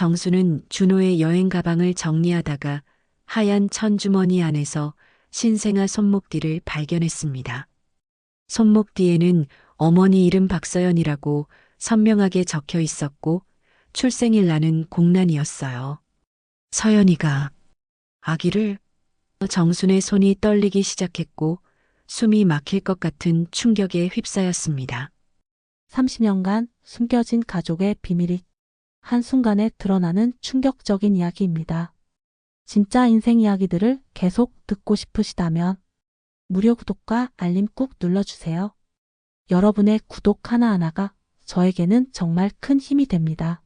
정수는 준호의 여행 가방을 정리하다가 하얀 천주머니 안에서 신생아 손목띠를 발견했습니다. 손목띠에는 어머니 이름 박서연이라고 선명하게 적혀 있었고 출생일 나는 공란이었어요. 서연이가 아기를? 정순의 손이 떨리기 시작했고 숨이 막힐 것 같은 충격에 휩싸였습니다. 30년간 숨겨진 가족의 비밀이 한순간에 드러나는 충격적인 이야기입니다. 진짜 인생 이야기들을 계속 듣고 싶으시다면 무료 구독과 알림 꾹 눌러주세요. 여러분의 구독 하나하나가 저에게는 정말 큰 힘이 됩니다.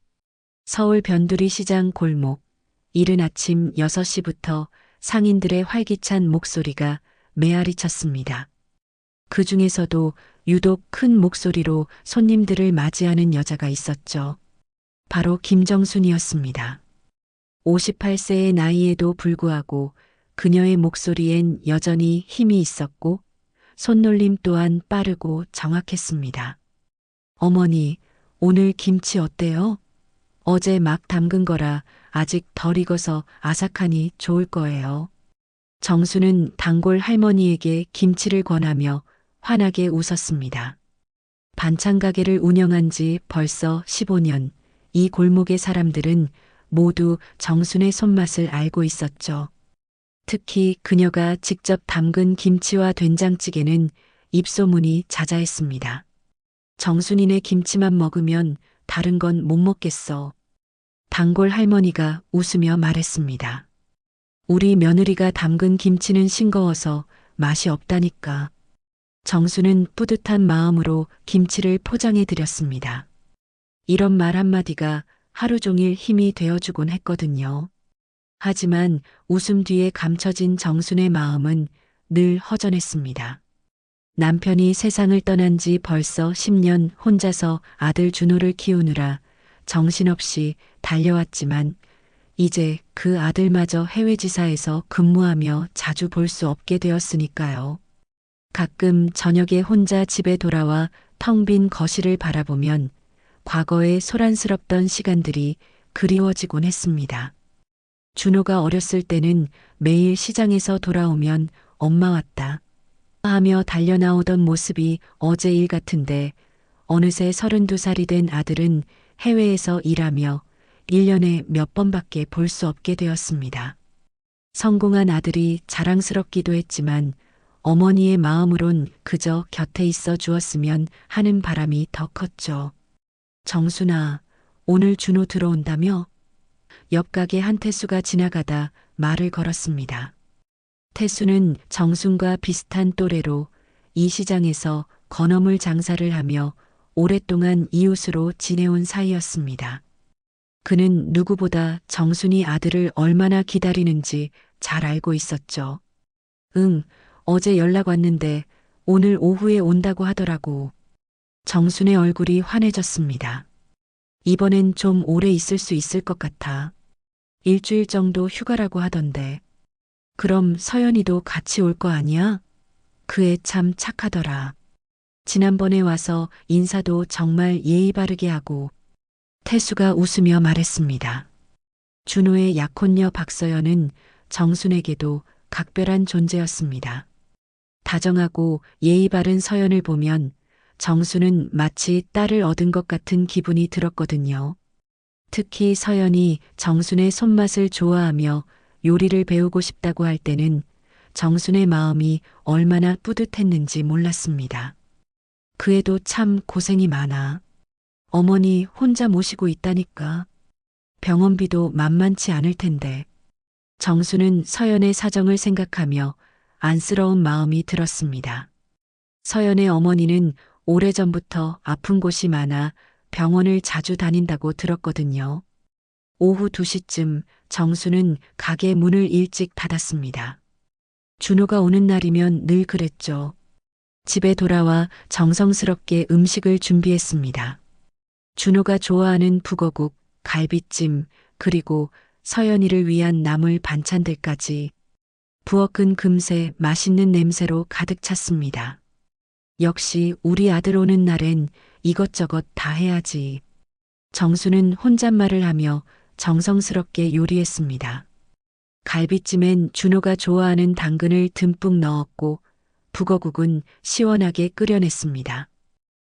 서울 변두리 시장 골목. 이른 아침 6시부터 상인들의 활기찬 목소리가 메아리 쳤습니다. 그 중에서도 유독 큰 목소리로 손님들을 맞이하는 여자가 있었죠. 바로 김정순이었습니다. 58세의 나이에도 불구하고 그녀의 목소리엔 여전히 힘이 있었고 손놀림 또한 빠르고 정확했습니다. 어머니, 오늘 김치 어때요? 어제 막 담근 거라 아직 덜 익어서 아삭하니 좋을 거예요. 정수는 단골 할머니에게 김치를 권하며 환하게 웃었습니다. 반찬 가게를 운영한 지 벌써 15년, 이 골목의 사람들은 모두 정순의 손맛을 알고 있었죠. 특히 그녀가 직접 담근 김치와 된장찌개는 입소문이 자자했습니다. 정순이네 김치만 먹으면 다른 건 못 먹겠어. 단골 할머니가 웃으며 말했습니다. 우리 며느리가 담근 김치는 싱거워서 맛이 없다니까. 정수는 뿌듯한 마음으로 김치를 포장해 드렸습니다. 이런 말 한마디가 하루 종일 힘이 되어주곤 했거든요. 하지만 웃음 뒤에 감춰진 정순의 마음은 늘 허전했습니다. 남편이 세상을 떠난 지 벌써 10년 혼자서 아들 준호를 키우느라 정신없이 달려왔지만 이제 그 아들마저 해외지사에서 근무하며 자주 볼 수 없게 되었으니까요. 가끔 저녁에 혼자 집에 돌아와 텅 빈 거실을 바라보면 과거의 소란스럽던 시간들이 그리워지곤 했습니다. 준호가 어렸을 때는 매일 시장에서 돌아오면 엄마 왔다 하며 달려나오던 모습이 어제 일 같은데 어느새 32살이 된 아들은 해외에서 일하며 1년에 몇 번밖에 볼 수 없게 되었습니다. 성공한 아들이 자랑스럽기도 했지만 어머니의 마음으론 그저 곁에 있어 주었으면 하는 바람이 더 컸죠. 정순아, 오늘 준호 들어온다며? 옆 가게 한태수가 지나가다 말을 걸었습니다. 태수는 정순과 비슷한 또래로 이 시장에서 건어물 장사를 하며 오랫동안 이웃으로 지내온 사이였습니다. 그는 누구보다 정순이 아들을 얼마나 기다리는지 잘 알고 있었죠. 응, 어제 연락 왔는데 오늘 오후에 온다고 하더라고. 정순의 얼굴이 환해졌습니다. 이번엔 좀 오래 있을 수 있을 것 같아. 일주일 정도 휴가라고 하던데. 그럼 서연이도 같이 올 거 아니야? 그 애 참 착하더라. 지난번에 와서 인사도 정말 예의 바르게 하고. 태수가 웃으며 말했습니다. 준호의 약혼녀 박서연은 정순에게도 각별한 존재였습니다. 다정하고 예의 바른 서연을 보면 정순은 마치 딸을 얻은 것 같은 기분이 들었거든요. 특히 서연이 정순의 손맛을 좋아하며 요리를 배우고 싶다고 할 때는 정순의 마음이 얼마나 뿌듯했는지 몰랐습니다. 그 애도 참 고생이 많아. 어머니 혼자 모시고 있다니까. 병원비도 만만치 않을 텐데. 정수는 서연의 사정을 생각하며 안쓰러운 마음이 들었습니다. 서연의 어머니는 오래전부터 아픈 곳이 많아 병원을 자주 다닌다고 들었거든요. 오후 2시쯤 정수는 가게 문을 일찍 닫았습니다. 준호가 오는 날이면 늘 그랬죠. 집에 돌아와 정성스럽게 음식을 준비했습니다. 준호가 좋아하는 북어국, 갈비찜, 그리고 서연이를 위한 나물 반찬들까지 부엌은 금세 맛있는 냄새로 가득 찼습니다. 역시 우리 아들 오는 날엔 이것저것 다 해야지. 정수는 혼잣말을 하며 정성스럽게 요리했습니다. 갈비찜엔 준호가 좋아하는 당근을 듬뿍 넣었고 북어국은 시원하게 끓여냈습니다.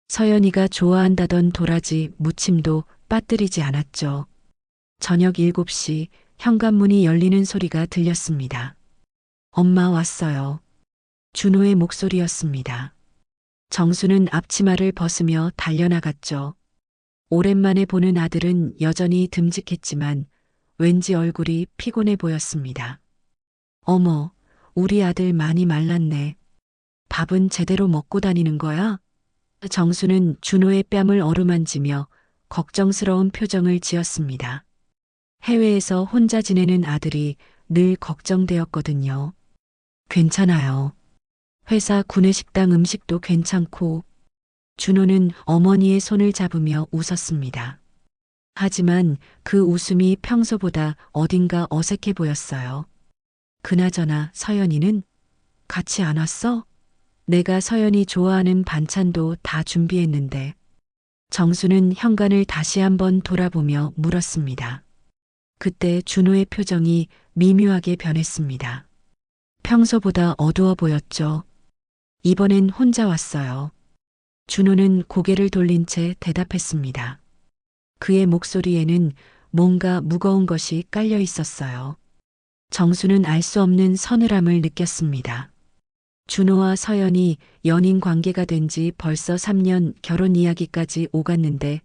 서연이가 좋아한다던 도라지 무침도 빠뜨리지 않았죠. 저녁 7시 현관문이 열리는 소리가 들렸습니다. 엄마 왔어요. 준호의 목소리였습니다. 정수는 앞치마를 벗으며 달려나갔죠. 오랜만에 보는 아들은 여전히 듬직했지만 왠지 얼굴이 피곤해 보였습니다. 어머, 우리 아들 많이 말랐네. 밥은 제대로 먹고 다니는 거야? 정수는 준호의 뺨을 어루만지며 걱정스러운 표정을 지었습니다. 해외에서 혼자 지내는 아들이 늘 걱정되었거든요. 괜찮아요. 회사 구내식당 음식도 괜찮고. 준호는 어머니의 손을 잡으며 웃었습니다. 하지만 그 웃음이 평소보다 어딘가 어색해 보였어요. 그나저나 서연이는 같이 안 왔어? 내가 서연이 좋아하는 반찬도 다 준비했는데. 정수는 현관을 다시 한번 돌아보며 물었습니다. 그때 준호의 표정이 미묘하게 변했습니다. 평소보다 어두워 보였죠. 이번엔 혼자 왔어요. 준호는 고개를 돌린 채 대답했습니다. 그의 목소리에는 뭔가 무거운 것이 깔려 있었어요. 정수는 알 수 없는 서늘함을 느꼈습니다. 준호와 서연이 연인 관계가 된 지 벌써 3년, 결혼 이야기까지 오갔는데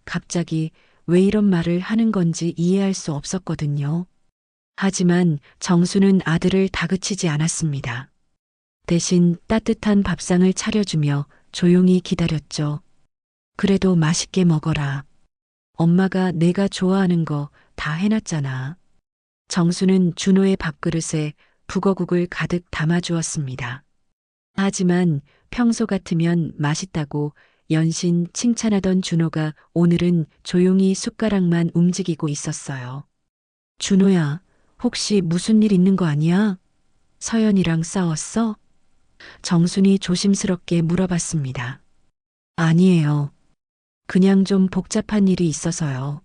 갑자기 왜 이런 말을 하는 건지 이해할 수 없었거든요. 하지만 정수는 아들을 다그치지 않았습니다. 대신 따뜻한 밥상을 차려주며 조용히 기다렸죠. 그래도 맛있게 먹어라. 엄마가 내가 좋아하는 거 다 해놨잖아. 정수는 준호의 밥그릇에 북어국을 가득 담아주었습니다. 하지만 평소 같으면 맛있다고 연신 칭찬하던 준호가 오늘은 조용히 숟가락만 움직이고 있었어요. 준호야, 혹시 무슨 일 있는 거 아니야? 서연이랑 싸웠어? 정순이 조심스럽게 물어봤습니다. 아니에요. 그냥 좀 복잡한 일이 있어서요.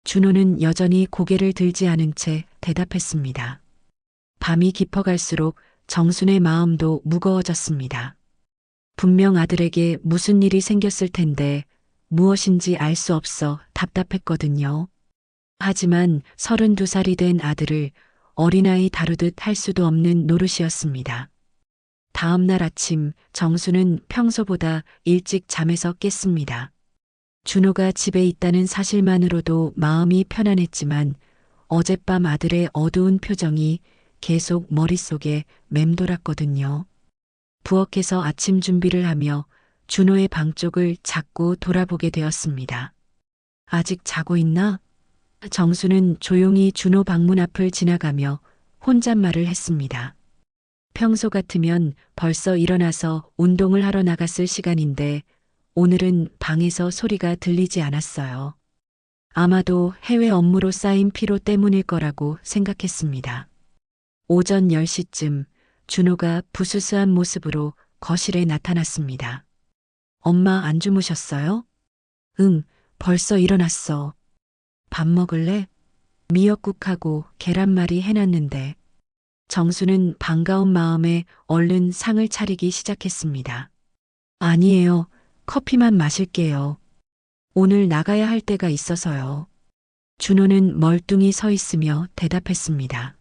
준호는 여전히 고개를 들지 않은 채 대답했습니다. 밤이 깊어갈수록 정순의 마음도 무거워졌습니다. 분명 아들에게 무슨 일이 생겼을 텐데 무엇인지 알 수 없어 답답했거든요. 하지만 32살이 된 아들을 어린아이 다루듯 할 수도 없는 노릇이었습니다. 다음 날 아침 정수는 평소보다 일찍 잠에서 깼습니다. 준호가 집에 있다는 사실만으로도 마음이 편안했지만 어젯밤 아들의 어두운 표정이 계속 머릿속에 맴돌았거든요. 부엌에서 아침 준비를 하며 준호의 방 쪽을 자꾸 돌아보게 되었습니다. 아직 자고 있나? 정수는 조용히 준호 방문 앞을 지나가며 혼잣말을 했습니다. 평소 같으면 벌써 일어나서 운동을 하러 나갔을 시간인데 오늘은 방에서 소리가 들리지 않았어요. 아마도 해외 업무로 쌓인 피로 때문일 거라고 생각했습니다. 오전 10시쯤 준호가 부스스한 모습으로 거실에 나타났습니다. 엄마 안 주무셨어요? 응, 벌써 일어났어. 밥 먹을래? 미역국하고 계란말이 해놨는데. 정수는 반가운 마음에 얼른 상을 차리기 시작했습니다. 아니에요. 커피만 마실게요. 오늘 나가야 할 때가 있어서요. 준호는 멀뚱히 서 있으며 대답했습니다.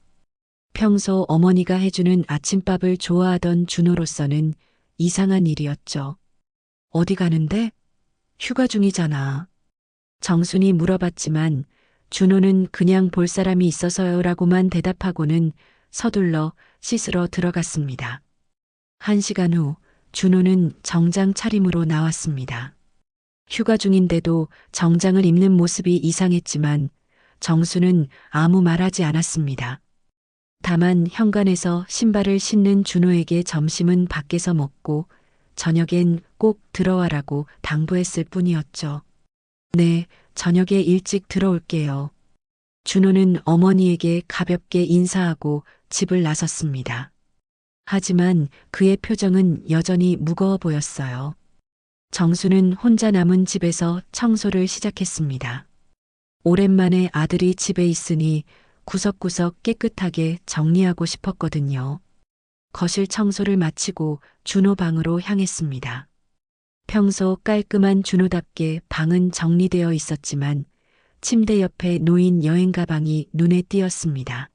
평소 어머니가 해주는 아침밥을 좋아하던 준호로서는 이상한 일이었죠. 어디 가는데? 휴가 중이잖아. 정순이 물어봤지만 준호는 그냥 볼 사람이 있어서요라고만 대답하고는 서둘러 씻으러 들어갔습니다. 1시간 후 준호는 정장 차림으로 나왔습니다. 휴가 중인데도 정장을 입는 모습이 이상했지만 정수는 아무 말하지 않았습니다. 다만 현관에서 신발을 신는 준호에게 점심은 밖에서 먹고 저녁엔 꼭 들어와라고 당부했을 뿐이었죠. 네, 저녁에 일찍 들어올게요. 준호는 어머니에게 가볍게 인사하고 집을 나섰습니다. 하지만 그의 표정은 여전히 무거워 보였어요. 정수는 혼자 남은 집에서 청소를 시작했습니다. 오랜만에 아들이 집에 있으니 구석구석 깨끗하게 정리하고 싶었거든요. 거실 청소를 마치고 준호 방으로 향했습니다. 평소 깔끔한 준호답게 방은 정리되어 있었지만 침대 옆에 놓인 여행 가방이 눈에 띄었습니다.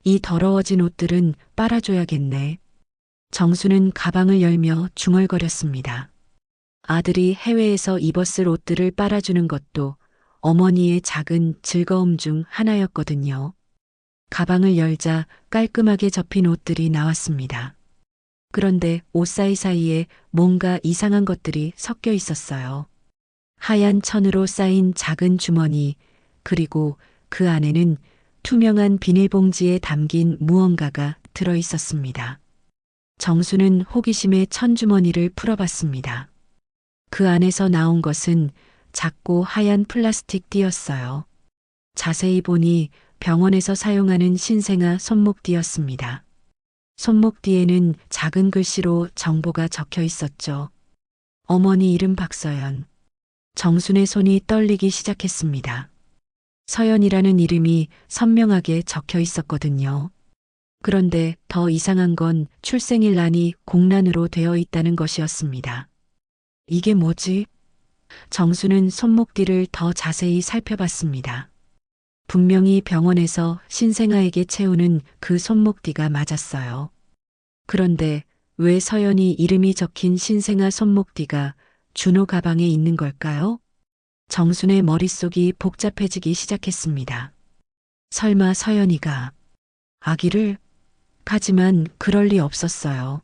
이 더러워진 옷들은 빨아줘야겠네. 정수는 가방을 열며 중얼거렸습니다. 아들이 해외에서 입었을 옷들을 빨아주는 것도 어머니의 작은 즐거움 중 하나였거든요. 가방을 열자 깔끔하게 접힌 옷들이 나왔습니다. 그런데 옷 사이사이에 뭔가 이상한 것들이 섞여 있었어요. 하얀 천으로 쌓인 작은 주머니, 그리고 그 안에는 투명한 비닐봉지에 담긴 무언가가 들어 있었습니다. 정수는 호기심에 천주머니를 풀어봤습니다. 그 안에서 나온 것은 작고 하얀 플라스틱 띠였어요. 자세히 보니 병원에서 사용하는 신생아 손목띠였습니다. 손목띠에는 작은 글씨로 정보가 적혀 있었죠. 어머니 이름 박서연. 정순의 손이 떨리기 시작했습니다. 서연이라는 이름이 선명하게 적혀 있었거든요. 그런데 더 이상한 건 출생일 난이 공란으로 되어 있다는 것이었습니다. 이게 뭐지? 정수는 손목띠를 더 자세히 살펴봤습니다. 분명히 병원에서 신생아에게 채우는 그 손목띠가 맞았어요. 그런데 왜 서연이 이름이 적힌 신생아 손목띠가 준호 가방에 있는 걸까요? 정순의 머릿속이 복잡해지기 시작했습니다. 설마 서연이가 아기를? 하지만 그럴 리 없었어요.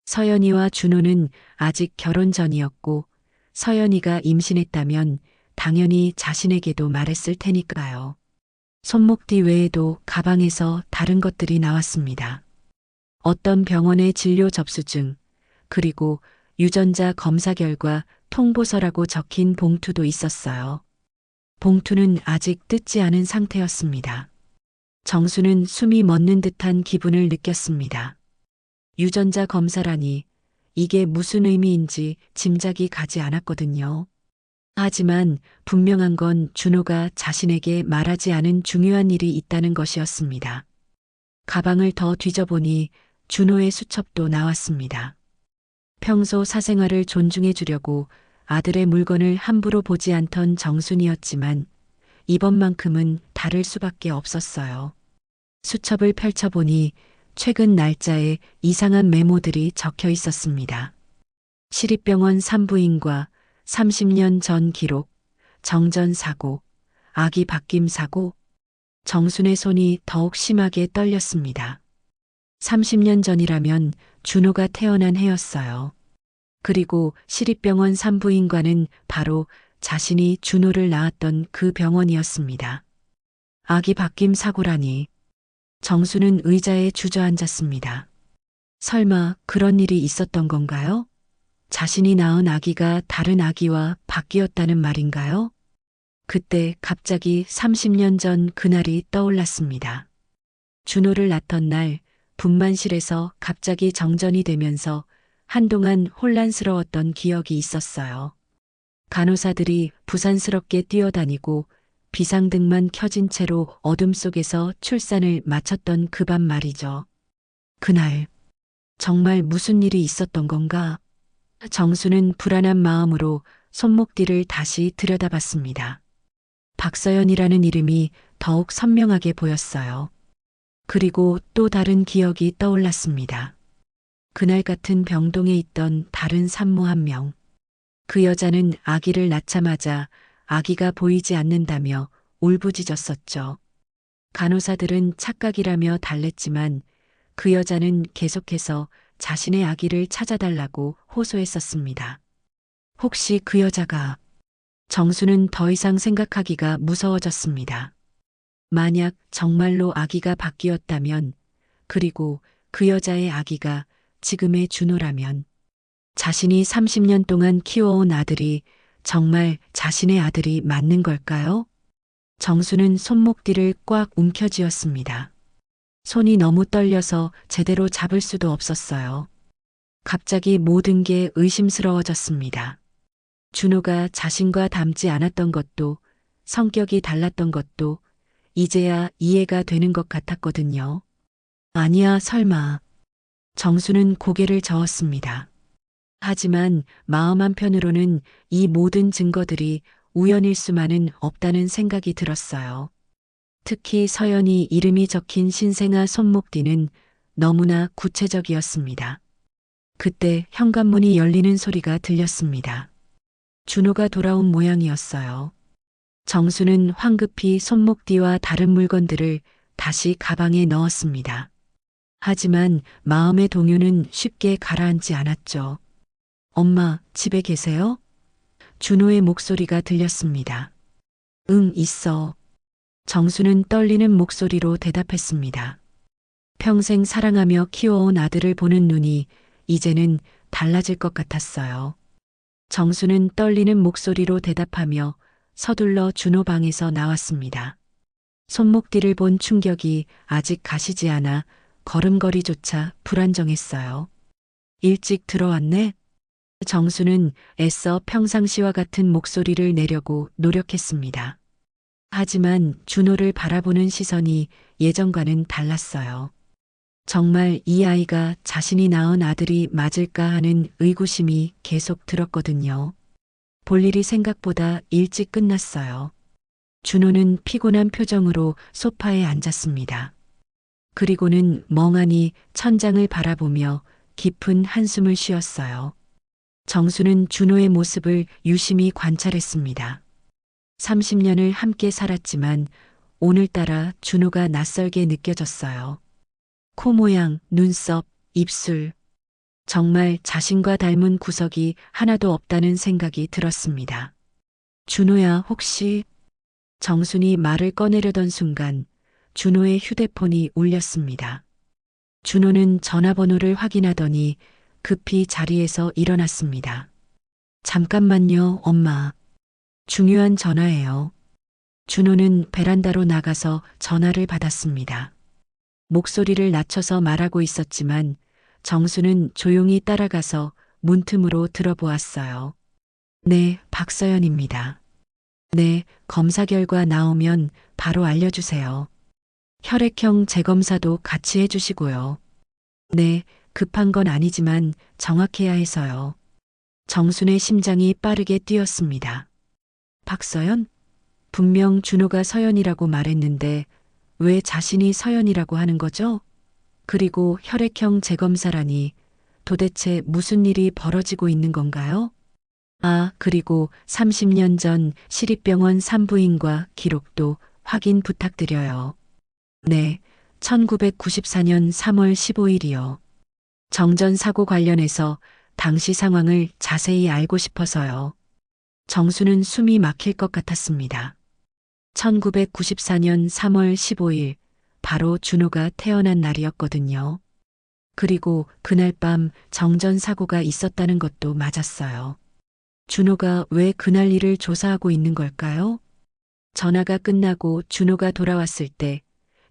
서연이와 준호는 아직 결혼 전이었고 서연이가 임신했다면 당연히 자신에게도 말했을 테니까요. 손목띠 외에도 가방에서 다른 것들이 나왔습니다. 어떤 병원의 진료 접수증, 그리고 유전자 검사 결과 통보서라고 적힌 봉투도 있었어요. 봉투는 아직 뜯지 않은 상태였습니다. 정수는 숨이 멎는 듯한 기분을 느꼈습니다. 유전자 검사라니 이게 무슨 의미인지 짐작이 가지 않았거든요. 하지만 분명한 건 준호가 자신에게 말하지 않은 중요한 일이 있다는 것이었습니다. 가방을 더 뒤져보니 준호의 수첩도 나왔습니다. 평소 사생활을 존중해 주려고 아들의 물건을 함부로 보지 않던 정순이었지만 이번만큼은 다를 수밖에 없었어요. 수첩을 펼쳐보니 최근 날짜에 이상한 메모들이 적혀 있었습니다. 시립병원 산부인과 30년 전 기록, 정전 사고, 아기 바뀜 사고. 정순의 손이 더욱 심하게 떨렸습니다. 30년 전이라면 준호가 태어난 해였어요. 그리고 시립병원 산부인과는 바로 자신이 준호를 낳았던 그 병원이었습니다. 아기 바뀜 사고라니. 정수는 의자에 주저앉았습니다. 설마 그런 일이 있었던 건가요? 자신이 낳은 아기가 다른 아기와 바뀌었다는 말인가요? 그때 갑자기 30년 전 그날이 떠올랐습니다. 준호를 낳던 날 분만실에서 갑자기 정전이 되면서 한동안 혼란스러웠던 기억이 있었어요. 간호사들이 부산스럽게 뛰어다니고 비상등만 켜진 채로 어둠 속에서 출산을 마쳤던 그 밤 말이죠. 그날 정말 무슨 일이 있었던 건가? 정수는 불안한 마음으로 손목뒤를 다시 들여다봤습니다. 박서연이라는 이름이 더욱 선명하게 보였어요. 그리고 또 다른 기억이 떠올랐습니다. 그날 같은 병동에 있던 다른 산모 한 명. 그 여자는 아기를 낳자마자 아기가 보이지 않는다며 울부짖었었죠. 간호사들은 착각이라며 달랬지만 그 여자는 계속해서 자신의 아기를 찾아달라고 호소했었습니다. 혹시 그 여자가... 정수는 더 이상 생각하기가 무서워졌습니다. 만약 정말로 아기가 바뀌었다면, 그리고 그 여자의 아기가 지금의 준호라면, 자신이 30년 동안 키워온 아들이 정말 자신의 아들이 맞는 걸까요? 정수는 손목뒤를 꽉 움켜쥐었습니다. 손이 너무 떨려서 제대로 잡을 수도 없었어요. 갑자기 모든 게 의심스러워졌습니다. 준호가 자신과 닮지 않았던 것도 성격이 달랐던 것도 이제야 이해가 되는 것 같았거든요. 아니야, 설마. 정수는 고개를 저었습니다. 하지만 마음 한편으로는 이 모든 증거들이 우연일 수만은 없다는 생각이 들었어요. 특히 서연이 이름이 적힌 신생아 손목뒤는 너무나 구체적이었습니다. 그때 현관문이 열리는 소리가 들렸습니다. 준호가 돌아온 모양이었어요. 정수는 황급히 손목뒤와 다른 물건들을 다시 가방에 넣었습니다. 하지만 마음의 동요는 쉽게 가라앉지 않았죠. 엄마, 집에 계세요? 준호의 목소리가 들렸습니다. 응, 있어. 정수는 떨리는 목소리로 대답했습니다. 평생 사랑하며 키워온 아들을 보는 눈이 이제는 달라질 것 같았어요. 정수는 떨리는 목소리로 대답하며 서둘러 준호 방에서 나왔습니다. 손목뒤를 본 충격이 아직 가시지 않아 걸음걸이조차 불안정했어요. 일찍 들어왔네? 정수는 애써 평상시와 같은 목소리를 내려고 노력했습니다. 하지만 준호를 바라보는 시선이 예전과는 달랐어요. 정말 이 아이가 자신이 낳은 아들이 맞을까 하는 의구심이 계속 들었거든요. 볼일이 생각보다 일찍 끝났어요. 준호는 피곤한 표정으로 소파에 앉았습니다. 그리고는 멍하니 천장을 바라보며 깊은 한숨을 쉬었어요. 정수는 준호의 모습을 유심히 관찰했습니다. 30년을 함께 살았지만 오늘따라 준호가 낯설게 느껴졌어요. 코 모양, 눈썹, 입술. 정말 자신과 닮은 구석이 하나도 없다는 생각이 들었습니다. 준호야, 혹시... 정순이 말을 꺼내려던 순간 준호의 휴대폰이 울렸습니다. 준호는 전화번호를 확인하더니 급히 자리에서 일어났습니다. 잠깐만요, 엄마. 중요한 전화예요. 준호는 베란다로 나가서 전화를 받았습니다. 목소리를 낮춰서 말하고 있었지만 정수는 조용히 따라가서 문틈으로 들어보았어요. 네, 박서연입니다. 네, 검사 결과 나오면 바로 알려주세요. 혈액형 재검사도 같이 해주시고요. 네, 급한 건 아니지만 정확해야 해서요. 정순의 심장이 빠르게 뛰었습니다. 박서연? 분명 준호가 서연이라고 말했는데 왜 자신이 서연이라고 하는 거죠? 그리고 혈액형 재검사라니 도대체 무슨 일이 벌어지고 있는 건가요? 아, 그리고 30년 전 시립병원 산부인과 기록도 확인 부탁드려요. 네, 1994년 3월 15일이요. 정전 사고 관련해서 당시 상황을 자세히 알고 싶어서요. 정수는 숨이 막힐 것 같았습니다. 1994년 3월 15일, 바로 준호가 태어난 날이었거든요. 그리고 그날 밤 정전 사고가 있었다는 것도 맞았어요. 준호가 왜 그날 일을 조사하고 있는 걸까요? 전화가 끝나고 준호가 돌아왔을 때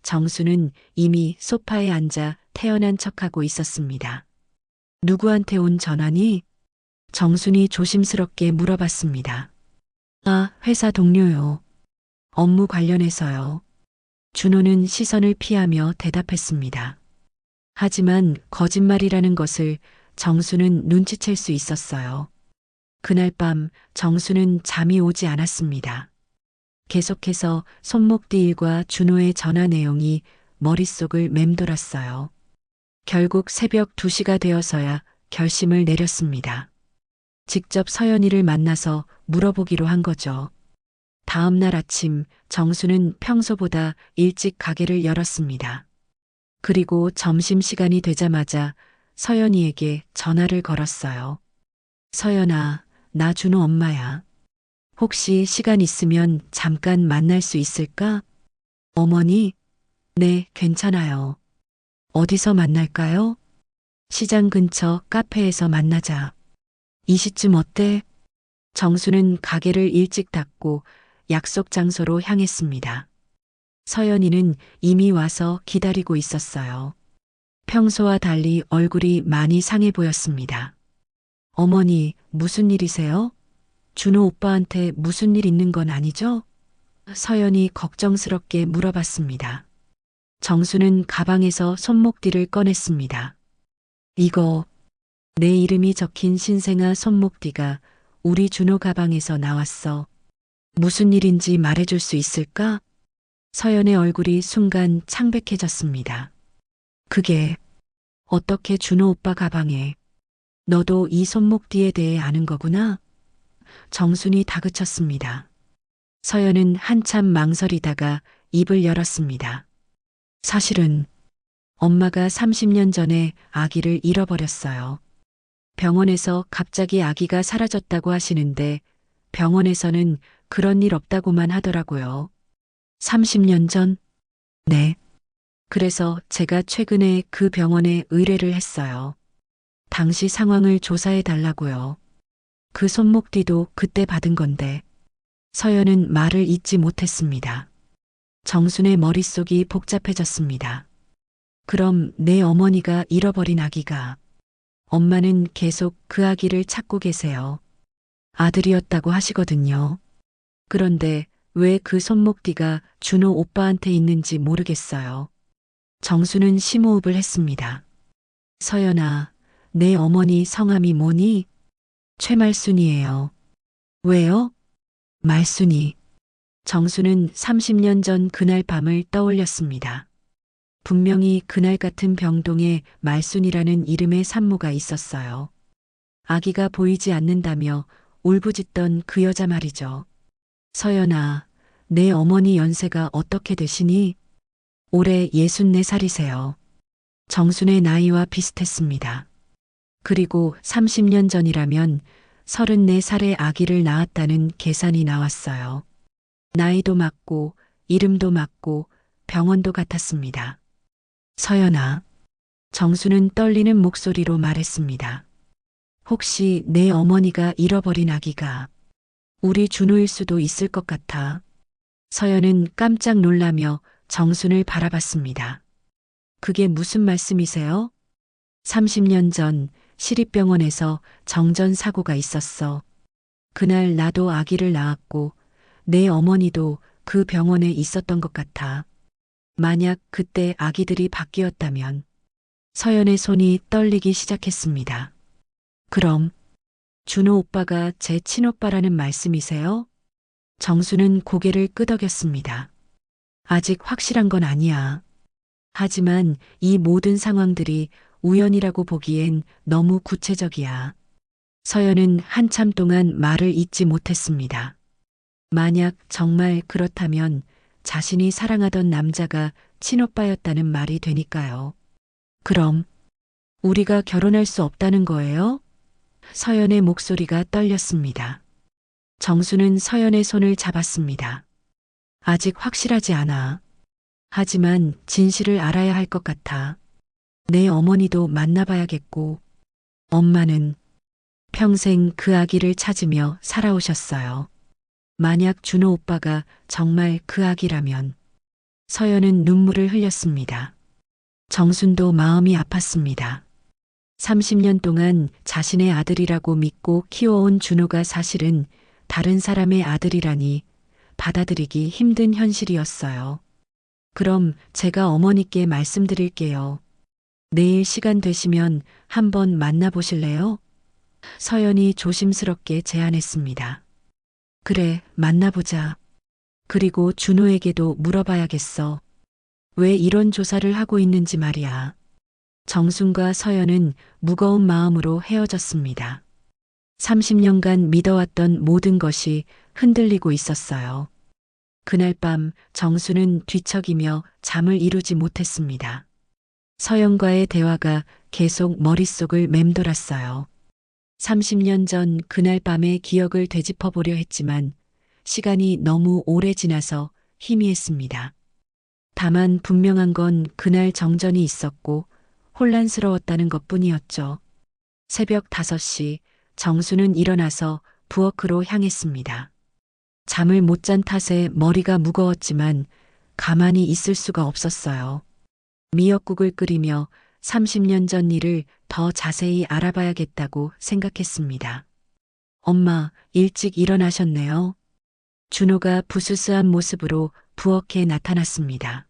정수는 이미 소파에 앉아 태어난 척하고 있었습니다. 누구한테 온 전화니? 정순이 조심스럽게 물어봤습니다. 아, 회사 동료요. 업무 관련해서요. 준호는 시선을 피하며 대답했습니다. 하지만 거짓말이라는 것을 정수는 눈치챌 수 있었어요. 그날 밤 정수는 잠이 오지 않았습니다. 계속해서 손목뒤 일과 준호의 전화 내용이 머릿속을 맴돌았어요. 결국 새벽 2시가 되어서야 결심을 내렸습니다. 직접 서연이를 만나서 물어보기로 한 거죠. 다음 날 아침 정수는 평소보다 일찍 가게를 열었습니다. 그리고 점심시간이 되자마자 서연이에게 전화를 걸었어요. 서연아, 나 준호 엄마야. 혹시 시간 있으면 잠깐 만날 수 있을까? 어머니? 네, 괜찮아요. 어디서 만날까요? 시장 근처 카페에서 만나자. 이 시쯤 어때? 정수는 가게를 일찍 닫고 약속 장소로 향했습니다. 서연이는 이미 와서 기다리고 있었어요. 평소와 달리 얼굴이 많이 상해 보였습니다. 어머니, 무슨 일이세요? 준호 오빠한테 무슨 일 있는 건 아니죠? 서연이 걱정스럽게 물어봤습니다. 정수는 가방에서 손목띠를 꺼냈습니다. 이거 내 이름이 적힌 신생아 손목띠가 우리 준호 가방에서 나왔어. 무슨 일인지 말해줄 수 있을까? 서연의 얼굴이 순간 창백해졌습니다. 그게 어떻게 준호 오빠 가방에 너도 이 손목띠에 대해 아는 거구나? 정순이 다그쳤습니다. 서연은 한참 망설이다가 입을 열었습니다. 사실은 엄마가 30년 전에 아기를 잃어버렸어요. 병원에서 갑자기 아기가 사라졌다고 하시는데 병원에서는 그런 일 없다고만 하더라고요. 30년 전? 네. 그래서 제가 최근에 그 병원에 의뢰를 했어요. 당시 상황을 조사해 달라고요. 그 손목뒤도 그때 받은 건데 서연은 말을 잇지 못했습니다. 정순의 머릿속이 복잡해졌습니다. 그럼 내 어머니가 잃어버린 아기가 엄마는 계속 그 아기를 찾고 계세요. 아들이었다고 하시거든요. 그런데 왜 그 손목띠가 준호 오빠한테 있는지 모르겠어요. 정수는 심호흡을 했습니다. 서연아, 내 어머니 성함이 뭐니? 최말순이에요. 왜요? 말순이. 정수는 30년 전 그날 밤을 떠올렸습니다. 분명히 그날 같은 병동에 말순이라는 이름의 산모가 있었어요. 아기가 보이지 않는다며 울부짖던 그 여자 말이죠. 서연아, 내 어머니 연세가 어떻게 되시니? 올해 64살이세요. 정순의 나이와 비슷했습니다. 그리고 30년 전이라면 34살의 아기를 낳았다는 계산이 나왔어요. 나이도 맞고 이름도 맞고 병원도 같았습니다. 서연아, 정수는 떨리는 목소리로 말했습니다. 혹시 내 어머니가 잃어버린 아기가 우리 준호일 수도 있을 것 같아. 서연은 깜짝 놀라며 정순을 바라봤습니다. 그게 무슨 말씀이세요? 30년 전 시립병원에서 정전 사고가 있었어. 그날 나도 아기를 낳았고 내 어머니도 그 병원에 있었던 것 같아. 만약 그때 아기들이 바뀌었다면 서연의 손이 떨리기 시작했습니다. 그럼 준호 오빠가 제 친오빠라는 말씀이세요? 정수는 고개를 끄덕였습니다. 아직 확실한 건 아니야. 하지만 이 모든 상황들이 우연이라고 보기엔 너무 구체적이야. 서연은 한참 동안 말을 잇지 못했습니다. 만약 정말 그렇다면 자신이 사랑하던 남자가 친오빠였다는 말이 되니까요. 그럼 우리가 결혼할 수 없다는 거예요? 서연의 목소리가 떨렸습니다. 정수는 서연의 손을 잡았습니다. 아직 확실하지 않아. 하지만 진실을 알아야 할 것 같아. 내 어머니도 만나봐야겠고, 엄마는 평생 그 아기를 찾으며 살아오셨어요. 만약 준호 오빠가 정말 그 아기라면, 서연은 눈물을 흘렸습니다. 정순도 마음이 아팠습니다. 30년 동안 자신의 아들이라고 믿고 키워온 준호가 사실은 다른 사람의 아들이라니 받아들이기 힘든 현실이었어요. 그럼 제가 어머니께 말씀드릴게요. 내일 시간 되시면 한번 만나보실래요? 서연이 조심스럽게 제안했습니다. 그래, 만나보자. 그리고 준호에게도 물어봐야겠어. 왜 이런 조사를 하고 있는지 말이야. 정순과 서연은 무거운 마음으로 헤어졌습니다. 30년간 믿어왔던 모든 것이 흔들리고 있었어요. 그날 밤 정수는 뒤척이며 잠을 이루지 못했습니다. 서연과의 대화가 계속 머릿속을 맴돌았어요. 30년 전 그날 밤의 기억을 되짚어보려 했지만 시간이 너무 오래 지나서 희미했습니다. 다만 분명한 건 그날 정전이 있었고 혼란스러웠다는 것뿐이었죠. 새벽 5시 정수는 일어나서 부엌으로 향했습니다. 잠을 못 잔 탓에 머리가 무거웠지만 가만히 있을 수가 없었어요. 미역국을 끓이며 30년 전 일을 더 자세히 알아봐야겠다고 생각했습니다. 엄마, 일찍 일어나셨네요. 준호가 부스스한 모습으로 부엌에 나타났습니다.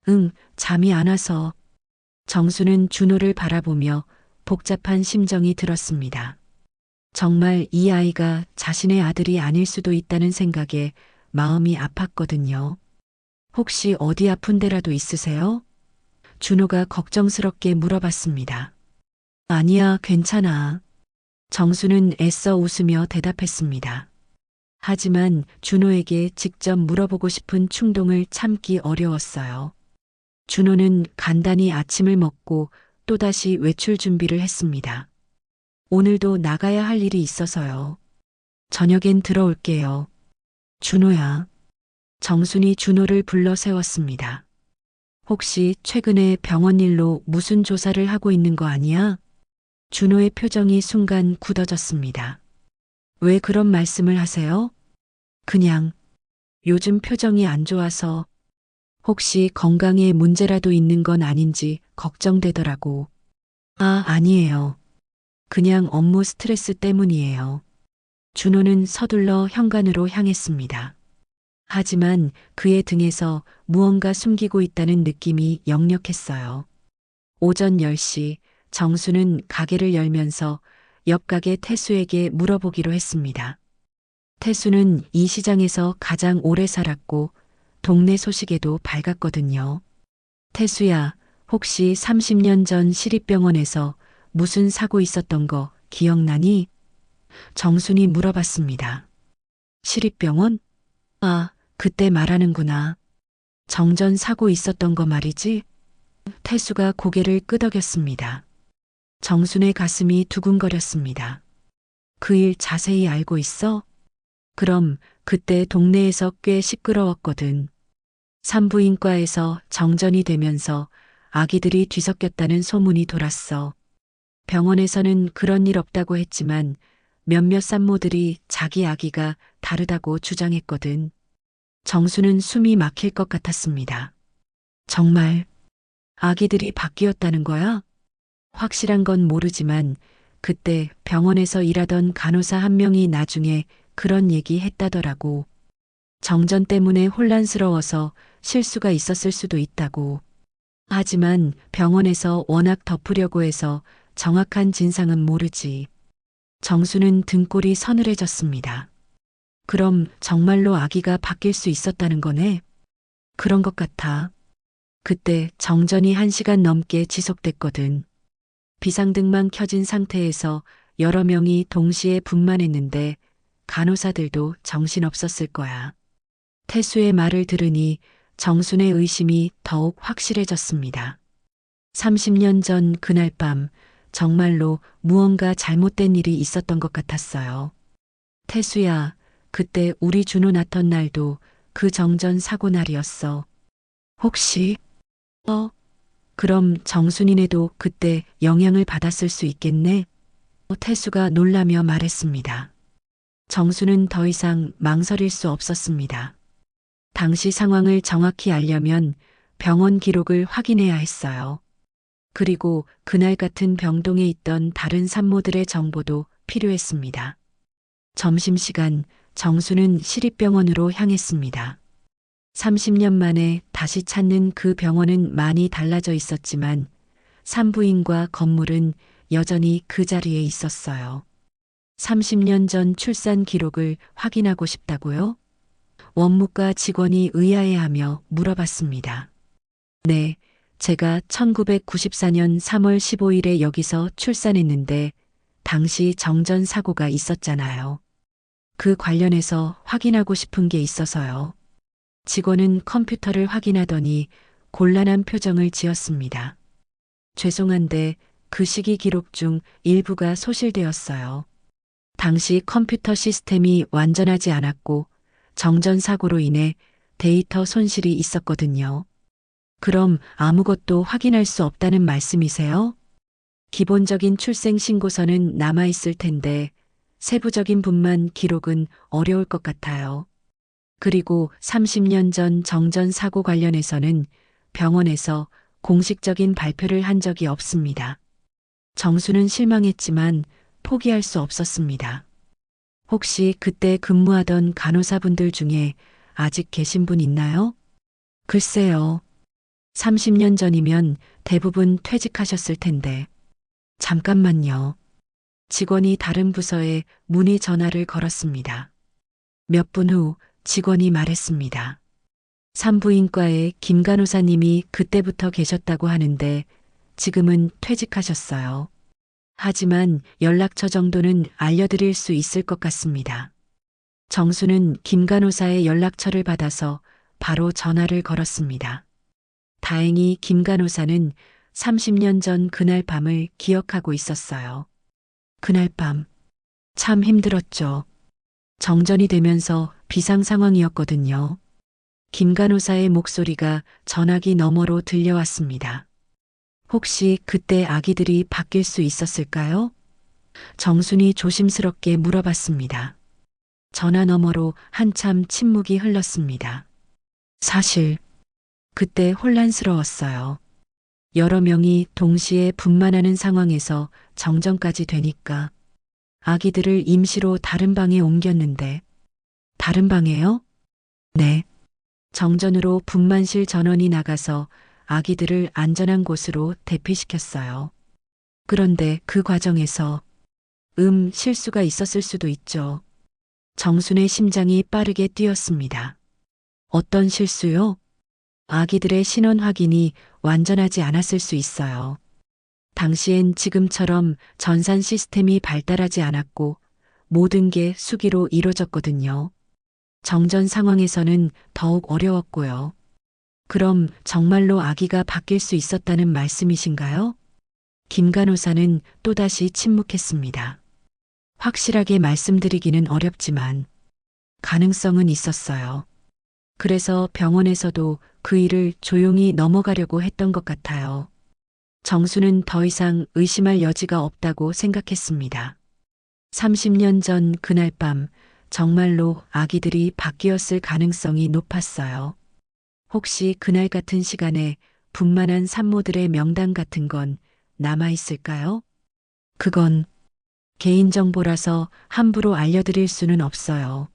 응, 잠이 안 와서. 정수는 준호를 바라보며 복잡한 심정이 들었습니다. 정말 이 아이가 자신의 아들이 아닐 수도 있다는 생각에 마음이 아팠거든요. 혹시 어디 아픈 데라도 있으세요? 준호가 걱정스럽게 물어봤습니다. 아니야, 괜찮아. 정수는 애써 웃으며 대답했습니다. 하지만 준호에게 직접 물어보고 싶은 충동을 참기 어려웠어요. 준호는 간단히 아침을 먹고 또다시 외출 준비를 했습니다. 오늘도 나가야 할 일이 있어서요. 저녁엔 들어올게요. 준호야. 정순이 준호를 불러 세웠습니다. 혹시 최근에 병원 일로 무슨 조사를 하고 있는 거 아니야? 준호의 표정이 순간 굳어졌습니다. 왜 그런 말씀을 하세요? 그냥 요즘 표정이 안 좋아서 혹시 건강에 문제라도 있는 건 아닌지 걱정되더라고. 아니에요. 그냥 업무 스트레스 때문이에요. 준호는 서둘러 현관으로 향했습니다. 하지만 그의 등에서 무언가 숨기고 있다는 느낌이 역력했어요. 오전 10시 정수는 가게를 열면서 옆 가게 태수에게 물어보기로 했습니다. 태수는 이 시장에서 가장 오래 살았고 동네 소식에도 밝았거든요. 태수야, 혹시 30년 전 시립병원에서 무슨 사고 있었던 거 기억나니? 정순이 물어봤습니다. 시립병원? 그때 말하는구나. 정전 사고 있었던 거 말이지? 태수가 고개를 끄덕였습니다. 정순의 가슴이 두근거렸습니다. 그 일 자세히 알고 있어? 그럼 그때 동네에서 꽤 시끄러웠거든. 산부인과에서 정전이 되면서 아기들이 뒤섞였다는 소문이 돌았어. 병원에서는 그런 일 없다고 했지만 몇몇 산모들이 자기 아기가 다르다고 주장했거든. 정수는 숨이 막힐 것 같았습니다. 정말 아기들이 바뀌었다는 거야? 확실한 건 모르지만 그때 병원에서 일하던 간호사 한 명이 나중에 그런 얘기 했다더라고. 정전 때문에 혼란스러워서 실수가 있었을 수도 있다고. 하지만 병원에서 워낙 덮으려고 해서 정확한 진상은 모르지. 정수는 등골이 서늘해졌습니다. 그럼 정말로 아기가 바뀔 수 있었다는 거네? 그런 것 같아. 그때 정전이 1시간 넘게 지속됐거든. 비상등만 켜진 상태에서 여러 명이 동시에 분만했는데 간호사들도 정신없었을 거야. 태수의 말을 들으니 정순의 의심이 더욱 확실해졌습니다. 30년 전 그날 밤 정말로 무언가 잘못된 일이 있었던 것 같았어요. 태수야, 그때 우리 준호 낳던 날도 그 정전 사고 날이었어. 혹시? 그럼 정순이네도 그때 영향을 받았을 수 있겠네? 태수가 놀라며 말했습니다. 정수는 더 이상 망설일 수 없었습니다. 당시 상황을 정확히 알려면 병원 기록을 확인해야 했어요. 그리고 그날 같은 병동에 있던 다른 산모들의 정보도 필요했습니다. 점심시간 정수는 시립병원으로 향했습니다. 30년 만에 다시 찾는 그 병원은 많이 달라져 있었지만 산부인과 건물은 여전히 그 자리에 있었어요. 30년 전 출산 기록을 확인하고 싶다고요? 원무과 직원이 의아해하며 물어봤습니다. 네, 제가 1994년 3월 15일에 여기서 출산했는데 당시 정전 사고가 있었잖아요. 그 관련해서 확인하고 싶은 게 있어서요. 직원은 컴퓨터를 확인하더니 곤란한 표정을 지었습니다. 죄송한데 그 시기 기록 중 일부가 소실되었어요. 당시 컴퓨터 시스템이 완전하지 않았고 정전 사고로 인해 데이터 손실이 있었거든요. 그럼 아무것도 확인할 수 없다는 말씀이세요? 기본적인 출생 신고서는 남아있을 텐데 세부적인 분만 기록은 어려울 것 같아요. 그리고 30년 전 정전 사고 관련해서는 병원에서 공식적인 발표를 한 적이 없습니다. 정수는 실망했지만 포기할 수 없었습니다. 혹시 그때 근무하던 간호사분들 중에 아직 계신 분 있나요? 글쎄요. 30년 전이면 대부분 퇴직하셨을 텐데. 잠깐만요. 직원이 다른 부서에 문의 전화를 걸었습니다. 몇 분 후 직원이 말했습니다. 산부인과에 김 간호사님이 그때부터 계셨다고 하는데 지금은 퇴직하셨어요. 하지만 연락처 정도는 알려드릴 수 있을 것 같습니다. 정수는 김 간호사의 연락처를 받아서 바로 전화를 걸었습니다. 다행히 김 간호사는 30년 전 그날 밤을 기억하고 있었어요. 그날 밤, 참 힘들었죠. 정전이 되면서 비상 상황이었거든요. 김 간호사의 목소리가 전화기 너머로 들려왔습니다. 혹시 그때 아기들이 바뀔 수 있었을까요? 정순이 조심스럽게 물어봤습니다. 전화 너머로 한참 침묵이 흘렀습니다. 사실, 그때 혼란스러웠어요. 여러 명이 동시에 분만하는 상황에서 정전까지 되니까 아기들을 임시로 다른 방에 옮겼는데, 다른 방에요? 네. 정전으로 분만실 전원이 나가서 아기들을 안전한 곳으로 대피시켰어요. 그런데 그 과정에서 실수가 있었을 수도 있죠. 정순의 심장이 빠르게 뛰었습니다. 어떤 실수요? 아기들의 신원 확인이 완전하지 않았을 수 있어요. 당시엔 지금처럼 전산 시스템이 발달하지 않았고 모든 게 수기로 이루어졌거든요. 정전 상황에서는 더욱 어려웠고요. 그럼 정말로 아기가 바뀔 수 있었다는 말씀이신가요? 김 간호사는 또다시 침묵했습니다. 확실하게 말씀드리기는 어렵지만 가능성은 있었어요. 그래서 병원에서도 그 일을 조용히 넘어가려고 했던 것 같아요. 정수는 더 이상 의심할 여지가 없다고 생각했습니다. 30년 전 그날 밤 정말로 아기들이 바뀌었을 가능성이 높았어요. 혹시 그날 같은 시간에 분만한 산모들의 명단 같은 건 남아있을까요? 그건 개인정보라서 함부로 알려드릴 수는 없어요.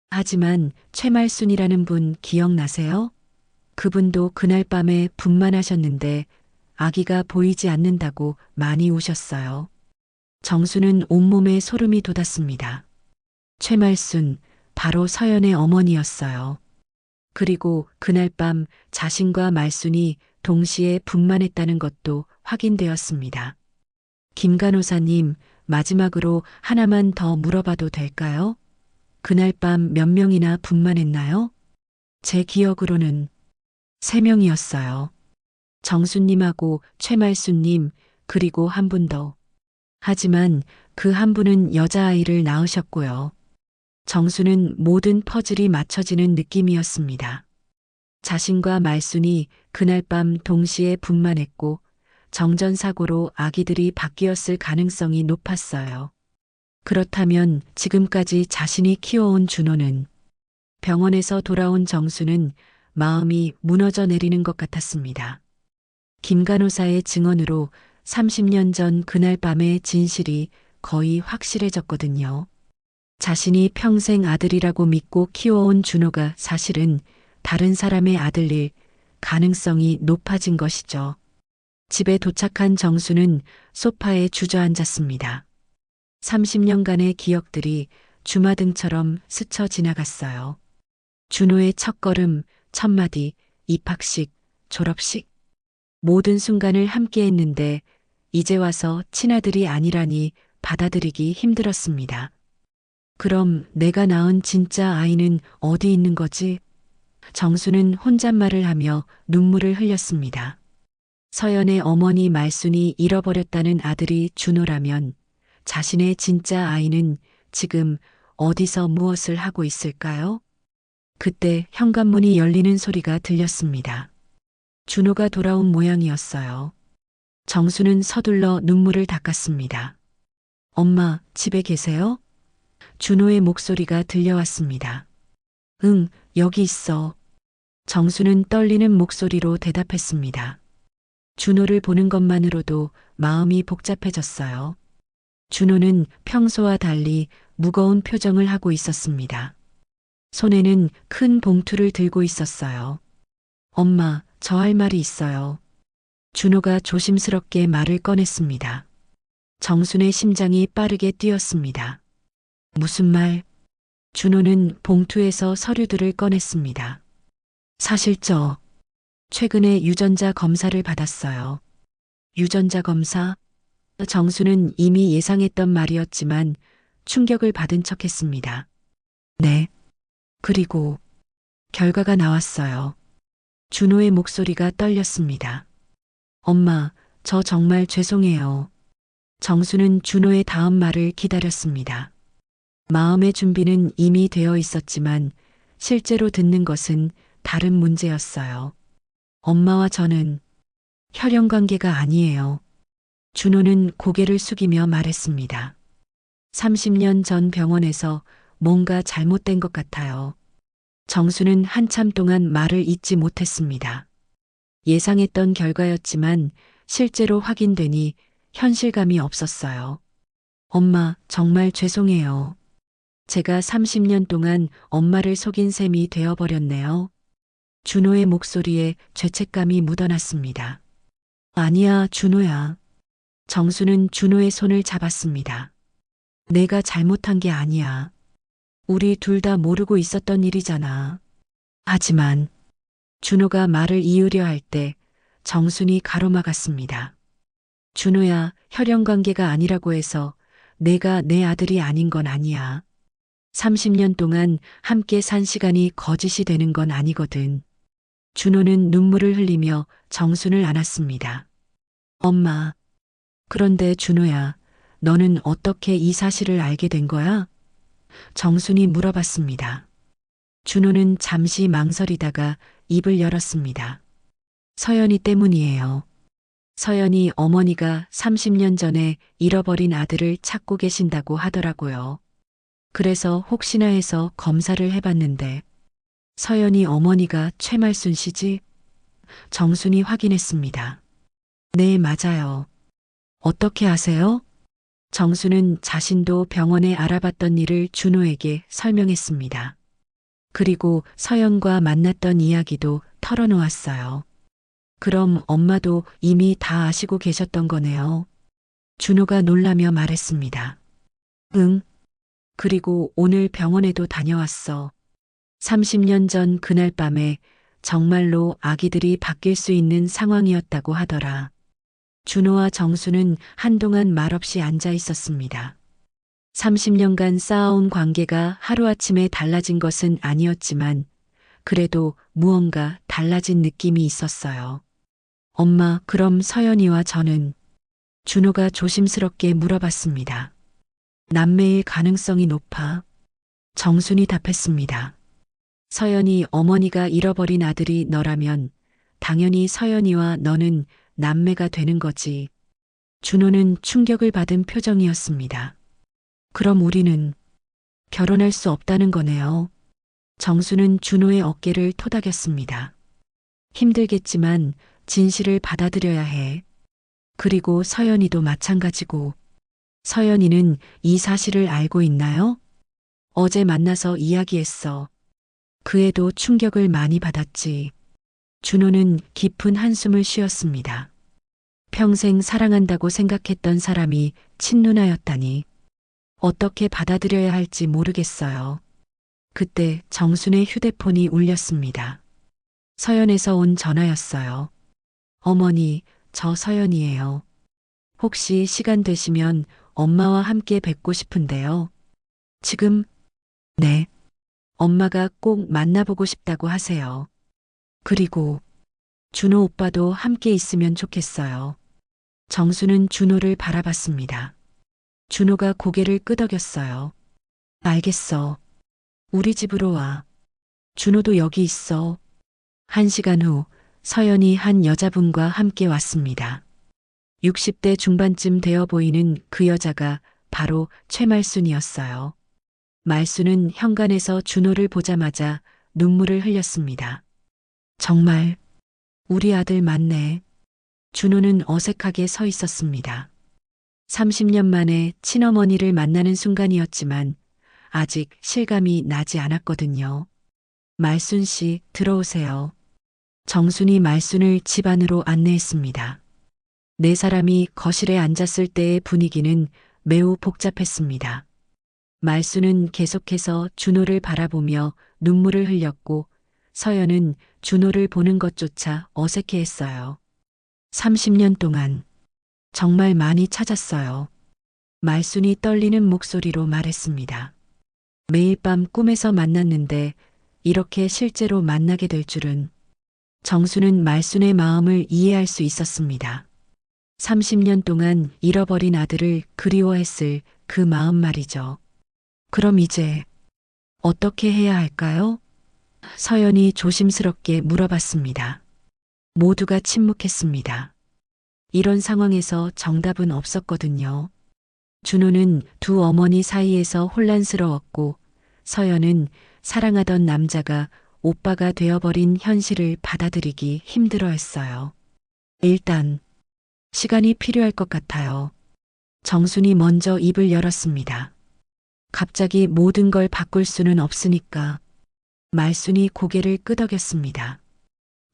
하지만 최말순이라는 분 기억나세요? 그분도 그날 밤에 분만하셨는데 아기가 보이지 않는다고 많이 우셨어요. 정수는 온몸에 소름이 돋았습니다. 최말순, 바로 서연의 어머니였어요. 그리고 그날 밤 자신과 말순이 동시에 분만했다는 것도 확인되었습니다. 김 간호사님, 마지막으로 하나만 더 물어봐도 될까요? 그날 밤 몇 명이나 분만했나요? 제 기억으로는 3명이었어요. 정수님하고 최말순님, 그리고 한 분 더. 하지만 그 한 분은 여자아이를 낳으셨고요. 정수는 모든 퍼즐이 맞춰지는 느낌이었습니다. 자신과 말순이 그날 밤 동시에 분만했고 정전사고로 아기들이 바뀌었을 가능성이 높았어요. 그렇다면 지금까지 자신이 키워온 준호는, 병원에서 돌아온 정수는 마음이 무너져 내리는 것 같았습니다. 김 간호사의 증언으로 30년 전 그날 밤의 진실이 거의 확실해졌거든요. 자신이 평생 아들이라고 믿고 키워온 준호가 사실은 다른 사람의 아들일 가능성이 높아진 것이죠. 집에 도착한 정수는 소파에 주저앉았습니다. 30년간의 기억들이 주마등처럼 스쳐 지나갔어요. 준호의 첫걸음, 첫마디, 입학식, 졸업식. 모든 순간을 함께 했는데 이제 와서 친아들이 아니라니 받아들이기 힘들었습니다. 그럼 내가 낳은 진짜 아이는 어디 있는 거지? 정수는 혼잣말을 하며 눈물을 흘렸습니다. 서연의 어머니 말순이 잃어버렸다는 아들이 준호라면 자신의 진짜 아이는 지금 어디서 무엇을 하고 있을까요? 그때 현관문이 열리는 소리가 들렸습니다. 준호가 돌아온 모양이었어요. 정수는 서둘러 눈물을 닦았습니다. 엄마, 집에 계세요? 준호의 목소리가 들려왔습니다. 응, 여기 있어. 정수는 떨리는 목소리로 대답했습니다. 준호를 보는 것만으로도 마음이 복잡해졌어요. 준호는 평소와 달리 무거운 표정을 하고 있었습니다. 손에는 큰 봉투를 들고 있었어요. 엄마, 저 할 말이 있어요. 준호가 조심스럽게 말을 꺼냈습니다. 정순의 심장이 빠르게 뛰었습니다. 무슨 말? 준호는 봉투에서 서류들을 꺼냈습니다. 사실 최근에 유전자 검사를 받았어요. 유전자 검사? 정수는 이미 예상했던 말이었지만 충격을 받은 척 했습니다. 네. 그리고 결과가 나왔어요. 준호의 목소리가 떨렸습니다. 엄마, 저 정말 죄송해요. 정수는 준호의 다음 말을 기다렸습니다. 마음의 준비는 이미 되어 있었지만 실제로 듣는 것은 다른 문제였어요. 엄마와 저는 혈연 관계가 아니에요. 준호는 고개를 숙이며 말했습니다. 30년 전 병원에서 뭔가 잘못된 것 같아요. 정수는 한참 동안 말을 잇지 못했습니다. 예상했던 결과였지만 실제로 확인되니 현실감이 없었어요. 엄마, 정말 죄송해요. 제가 30년 동안 엄마를 속인 셈이 되어버렸네요. 준호의 목소리에 죄책감이 묻어났습니다. 아니야, 준호야. 정수는 준호의 손을 잡았습니다. 내가 잘못한 게 아니야. 우리 둘 다 모르고 있었던 일이잖아. 하지만 준호가 말을 이으려 할 때 정순이 가로막았습니다. 준호야, 혈연 관계가 아니라고 해서 내가 내 아들이 아닌 건 아니야. 30년 동안 함께 산 시간이 거짓이 되는 건 아니거든. 준호는 눈물을 흘리며 정순을 안았습니다. 엄마, 그런데 준호야, 너는 어떻게 이 사실을 알게 된 거야? 정순이 물어봤습니다. 준호는 잠시 망설이다가 입을 열었습니다. 서연이 때문이에요. 서연이 어머니가 30년 전에 잃어버린 아들을 찾고 계신다고 하더라고요. 그래서 혹시나 해서 검사를 해봤는데 서연이 어머니가 최말순 씨지? 정순이 확인했습니다. 네, 맞아요. 어떻게 아세요? 정수는 자신도 병원에 알아봤던 일을 준호에게 설명했습니다. 그리고 서연과 만났던 이야기도 털어놓았어요. 그럼 엄마도 이미 다 아시고 계셨던 거네요. 준호가 놀라며 말했습니다. 응. 그리고 오늘 병원에도 다녀왔어. 30년 전 그날 밤에 정말로 아기들이 바뀔 수 있는 상황이었다고 하더라. 준호와 정수는 한동안 말없이 앉아 있었습니다. 30년간 쌓아온 관계가 하루아침에 달라진 것은 아니었지만 그래도 무언가 달라진 느낌이 있었어요. 엄마, 그럼 서연이와 저는? 준호가 조심스럽게 물어봤습니다. 남매일 가능성이 높아. 정순이 답했습니다. 서연이 어머니가 잃어버린 아들이 너라면 당연히 서연이와 너는 남매가 되는 거지. 준호는 충격을 받은 표정이었습니다. 그럼 우리는 결혼할 수 없다는 거네요. 정수는 준호의 어깨를 토닥였습니다. 힘들겠지만 진실을 받아들여야 해. 그리고 서연이도 마찬가지고. 서연이는 이 사실을 알고 있나요? 어제 만나서 이야기했어. 그 애도 충격을 많이 받았지. 준호는 깊은 한숨을 쉬었습니다. 평생 사랑한다고 생각했던 사람이 친누나였다니. 어떻게 받아들여야 할지 모르겠어요. 그때 정순의 휴대폰이 울렸습니다. 서연에서 온 전화였어요. 어머니, 저 서연이에요. 혹시 시간 되시면 엄마와 함께 뵙고 싶은데요. 지금? 네. 엄마가 꼭 만나보고 싶다고 하세요. 그리고 준호 오빠도 함께 있으면 좋겠어요. 정수는 준호를 바라봤습니다. 준호가 고개를 끄덕였어요. 알겠어. 우리 집으로 와. 준호도 여기 있어. 1시간 후 서연이 한 여자분과 함께 왔습니다. 60대 중반쯤 되어 보이는 그 여자가 바로 최말순이었어요. 말순은 현관에서 준호를 보자마자 눈물을 흘렸습니다. 정말 우리 아들 맞네. 준호는 어색하게 서 있었습니다. 30년 만에 친어머니를 만나는 순간이었지만 아직 실감이 나지 않았거든요. 말순 씨, 들어오세요. 정순이 말순을 집 안으로 안내했습니다. 네 사람이 거실에 앉았을 때의 분위기는 매우 복잡했습니다. 말순은 계속해서 준호를 바라보며 눈물을 흘렸고 서연은 준호를 보는 것조차 어색해했어요. 30년 동안 정말 많이 찾았어요. 말순이 떨리는 목소리로 말했습니다. 매일 밤 꿈에서 만났는데 이렇게 실제로 만나게 될 줄은. 정수는 말순의 마음을 이해할 수 있었습니다. 30년 동안 잃어버린 아들을 그리워했을 그 마음 말이죠. 그럼 이제 어떻게 해야 할까요? 서연이 조심스럽게 물어봤습니다. 모두가 침묵했습니다. 이런 상황에서 정답은 없었거든요. 준호는 두 어머니 사이에서 혼란스러웠고 서연은 사랑하던 남자가 오빠가 되어버린 현실을 받아들이기 힘들어했어요. 일단 시간이 필요할 것 같아요. 정순이 먼저 입을 열었습니다. 갑자기 모든 걸 바꿀 수는 없으니까. 말순이 고개를 끄덕였습니다.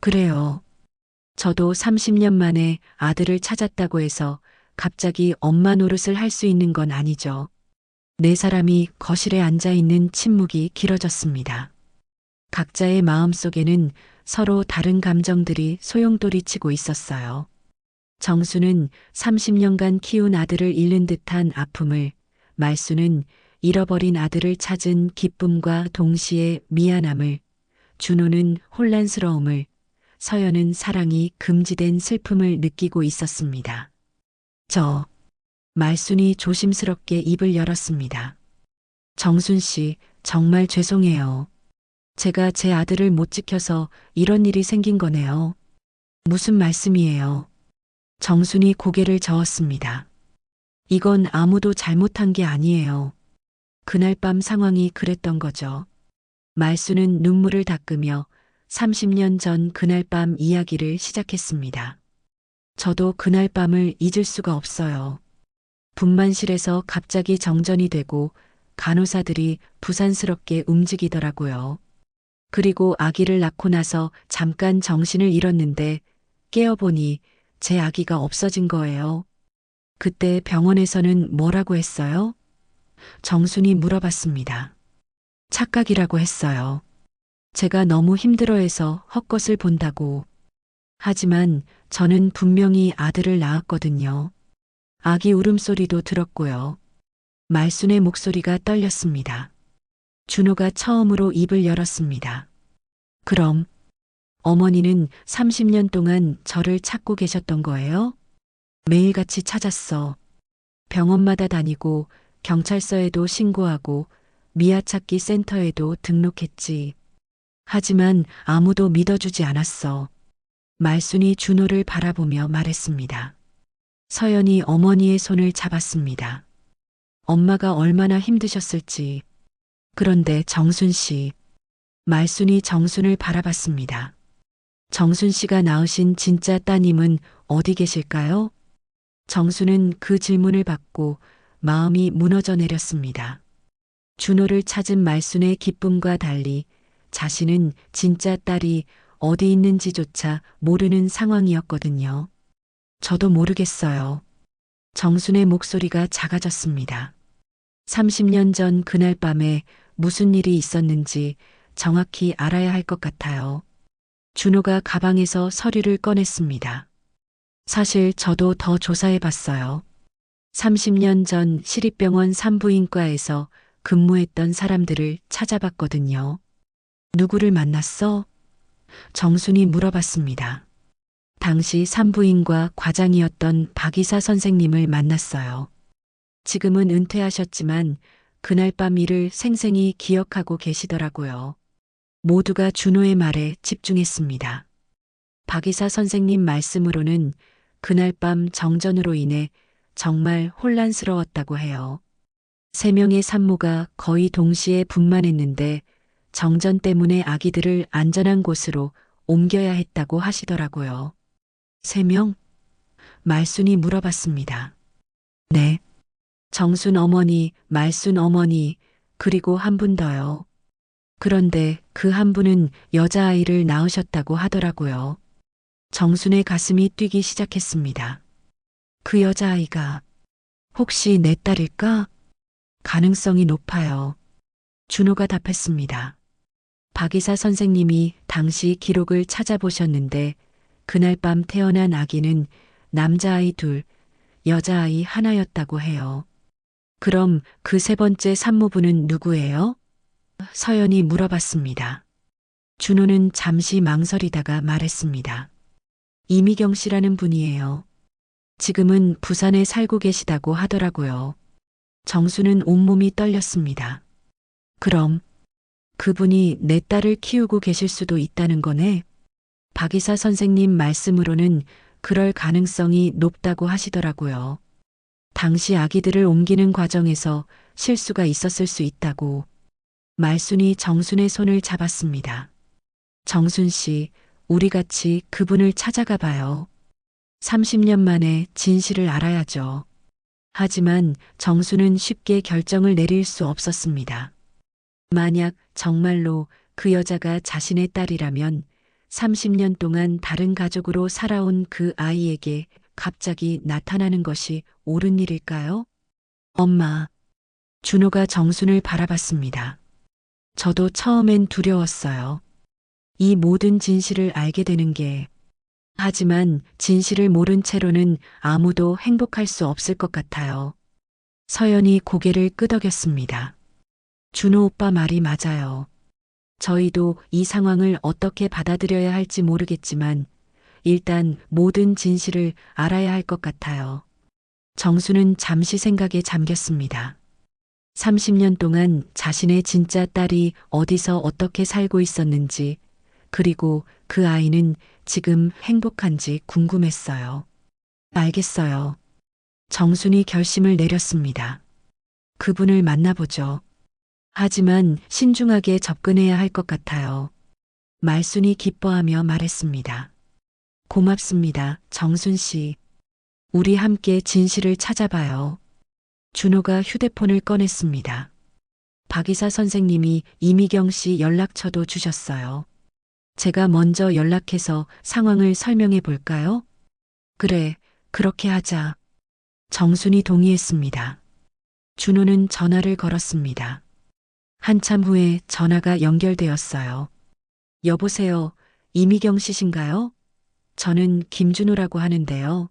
그래요. 저도 30년 만에 아들을 찾았다고 해서 갑자기 엄마 노릇을 할 수 있는 건 아니죠. 네 사람이 거실에 앉아 있는 침묵이 길어졌습니다. 각자의 마음속에는 서로 다른 감정들이 소용돌이치고 있었어요. 정수는 30년간 키운 아들을 잃는 듯한 아픔을, 말수는 잃어버린 아들을 찾은 기쁨과 동시에 미안함을, 준호는 혼란스러움을, 서연은 사랑이 금지된 슬픔을 느끼고 있었습니다. 말순이 조심스럽게 입을 열었습니다. 정순 씨, 정말 죄송해요. 제가 제 아들을 못 지켜서 이런 일이 생긴 거네요. 무슨 말씀이에요? 정순이 고개를 저었습니다. 이건 아무도 잘못한 게 아니에요. 그날 밤 상황이 그랬던 거죠. 말수는 눈물을 닦으며 30년 전 그날 밤 이야기를 시작했습니다. 저도 그날 밤을 잊을 수가 없어요. 분만실에서 갑자기 정전이 되고 간호사들이 부산스럽게 움직이더라고요. 그리고 아기를 낳고 나서 잠깐 정신을 잃었는데 깨어보니 제 아기가 없어진 거예요. 그때 병원에서는 뭐라고 했어요? 정순이 물어봤습니다. 착각이라고 했어요. 제가 너무 힘들어해서 헛것을 본다고. 하지만 저는 분명히 아들을 낳았거든요. 아기 울음소리도 들었고요. 말순의 목소리가 떨렸습니다. 준호가 처음으로 입을 열었습니다. 그럼 어머니는 30년 동안 저를 찾고 계셨던 거예요? 매일같이 찾았어. 병원마다 다니고 경찰서에도 신고하고 미아찾기 센터에도 등록했지. 하지만 아무도 믿어주지 않았어. 말순이 준호를 바라보며 말했습니다. 서연이 어머니의 손을 잡았습니다. 엄마가 얼마나 힘드셨을지. 그런데 정순 씨. 말순이 정순을 바라봤습니다. 정순 씨가 낳으신 진짜 따님은 어디 계실까요? 정순은 그 질문을 받고 마음이 무너져 내렸습니다. 준호를 찾은 말순의 기쁨과 달리 자신은 진짜 딸이 어디 있는지조차 모르는 상황이었거든요. 저도 모르겠어요. 정순의 목소리가 작아졌습니다. 30년 전 그날 밤에 무슨 일이 있었는지 정확히 알아야 할 것 같아요. 준호가 가방에서 서류를 꺼냈습니다. 사실 저도 더 조사해 봤어요. 30년 전 시립병원 산부인과에서 근무했던 사람들을 찾아봤거든요. 누구를 만났어? 정순이 물어봤습니다. 당시 산부인과 과장이었던 박이사 선생님을 만났어요. 지금은 은퇴하셨지만 그날 밤 일을 생생히 기억하고 계시더라고요. 모두가 준호의 말에 집중했습니다. 박이사 선생님 말씀으로는 그날 밤 정전으로 인해 정말 혼란스러웠다고 해요. 3명의 산모가 거의 동시에 분만했는데 정전 때문에 아기들을 안전한 곳으로 옮겨야 했다고 하시더라고요. 3명? 말순이 물어봤습니다. 네. 정순 어머니, 말순 어머니, 그리고 한 분 더요. 그런데 그 한 분은 여자아이를 낳으셨다고 하더라고요. 정순의 가슴이 뛰기 시작했습니다. 그 여자아이가 혹시 내 딸일까? 가능성이 높아요. 준호가 답했습니다. 박이사 선생님이 당시 기록을 찾아보셨는데 그날 밤 태어난 아기는 남자아이 둘, 여자아이 하나였다고 해요. 그럼 그 세 번째 산모분은 누구예요? 서연이 물어봤습니다. 준호는 잠시 망설이다가 말했습니다. 이미경 씨라는 분이에요. 지금은 부산에 살고 계시다고 하더라고요. 정수는 온몸이 떨렸습니다. 그럼 그분이 내 딸을 키우고 계실 수도 있다는 거네? 박이사 선생님 말씀으로는 그럴 가능성이 높다고 하시더라고요. 당시 아기들을 옮기는 과정에서 실수가 있었을 수 있다고. 말순이 정순의 손을 잡았습니다. 정순 씨, 우리 같이 그분을 찾아가 봐요. 30년 만에 진실을 알아야죠. 하지만 정수는 쉽게 결정을 내릴 수 없었습니다. 만약 정말로 그 여자가 자신의 딸이라면 30년 동안 다른 가족으로 살아온 그 아이에게 갑자기 나타나는 것이 옳은 일일까요? 엄마, 준호가 정순을 바라봤습니다. 저도 처음엔 두려웠어요. 이 모든 진실을 알게 되는 게. 하지만 진실을 모른 채로는 아무도 행복할 수 없을 것 같아요. 서연이 고개를 끄덕였습니다. 준호 오빠 말이 맞아요. 저희도 이 상황을 어떻게 받아들여야 할지 모르겠지만 일단 모든 진실을 알아야 할 것 같아요. 정수는 잠시 생각에 잠겼습니다. 30년 동안 자신의 진짜 딸이 어디서 어떻게 살고 있었는지, 그리고 그 아이는 지금 행복한지 궁금했어요. 알겠어요. 정순이 결심을 내렸습니다. 그분을 만나보죠. 하지만 신중하게 접근해야 할 것 같아요. 말순이 기뻐하며 말했습니다. 고맙습니다, 정순 씨. 우리 함께 진실을 찾아봐요. 준호가 휴대폰을 꺼냈습니다. 박이사 선생님이 이미경 씨 연락처도 주셨어요. 제가 먼저 연락해서 상황을 설명해 볼까요? 그래, 그렇게 하자. 정순이 동의했습니다. 준호는 전화를 걸었습니다. 한참 후에 전화가 연결되었어요. 여보세요, 이미경 씨신가요? 저는 김준호라고 하는데요.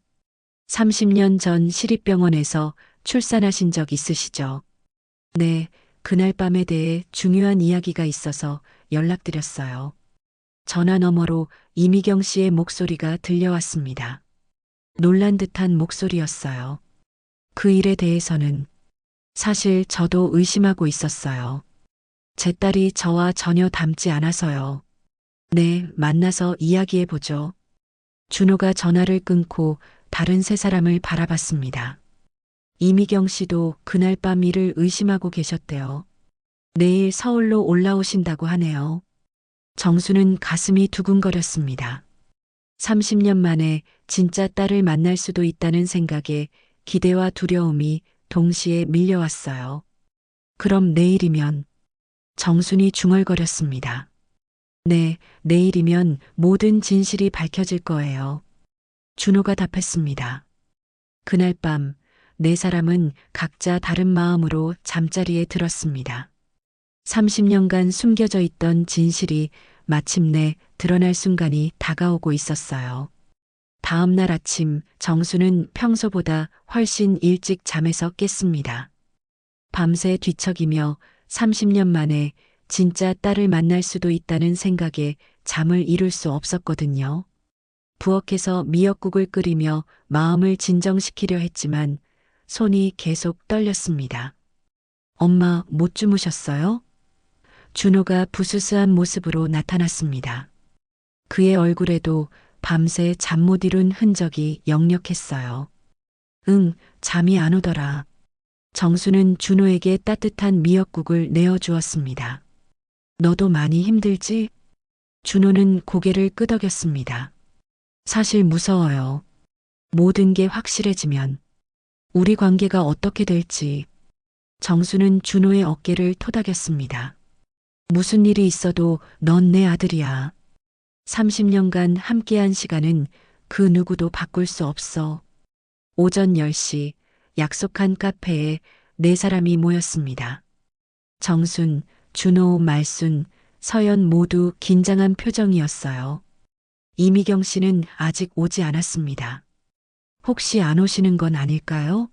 30년 전 시립병원에서 출산하신 적 있으시죠? 네, 그날 밤에 대해 중요한 이야기가 있어서 연락드렸어요. 전화 너머로 이미경 씨의 목소리가 들려왔습니다. 놀란 듯한 목소리였어요. 그 일에 대해서는 사실 저도 의심하고 있었어요. 제 딸이 저와 전혀 닮지 않아서요. 네, 만나서 이야기해보죠. 준호가 전화를 끊고 다른 세 사람을 바라봤습니다. 이미경 씨도 그날 밤 일을 의심하고 계셨대요. 내일 서울로 올라오신다고 하네요. 정수는 가슴이 두근거렸습니다. 30년 만에 진짜 딸을 만날 수도 있다는 생각에 기대와 두려움이 동시에 밀려왔어요. 그럼 내일이면 정순이 중얼거렸습니다. 네, 내일이면 모든 진실이 밝혀질 거예요. 준호가 답했습니다. 그날 밤 네 사람은 각자 다른 마음으로 잠자리에 들었습니다. 30년간 숨겨져 있던 진실이 마침내 드러날 순간이 다가오고 있었어요. 다음 날 아침 정수는 평소보다 훨씬 일찍 잠에서 깼습니다. 밤새 뒤척이며 30년 만에 진짜 딸을 만날 수도 있다는 생각에 잠을 이룰 수 없었거든요. 부엌에서 미역국을 끓이며 마음을 진정시키려 했지만 손이 계속 떨렸습니다. 엄마 못 주무셨어요? 준호가 부스스한 모습으로 나타났습니다. 그의 얼굴에도 밤새 잠 못 이룬 흔적이 역력했어요. 응, 잠이 안 오더라. 정수는 준호에게 따뜻한 미역국을 내어주었습니다. 너도 많이 힘들지? 준호는 고개를 끄덕였습니다. 사실 무서워요. 모든 게 확실해지면 우리 관계가 어떻게 될지. 정수는 준호의 어깨를 토닥였습니다. 무슨 일이 있어도 넌 내 아들이야. 30년간 함께한 시간은 그 누구도 바꿀 수 없어. 오전 10시 약속한 카페에 네 사람이 모였습니다. 정순, 준호, 말순, 서연 모두 긴장한 표정이었어요. 이미경 씨는 아직 오지 않았습니다. 혹시 안 오시는 건 아닐까요?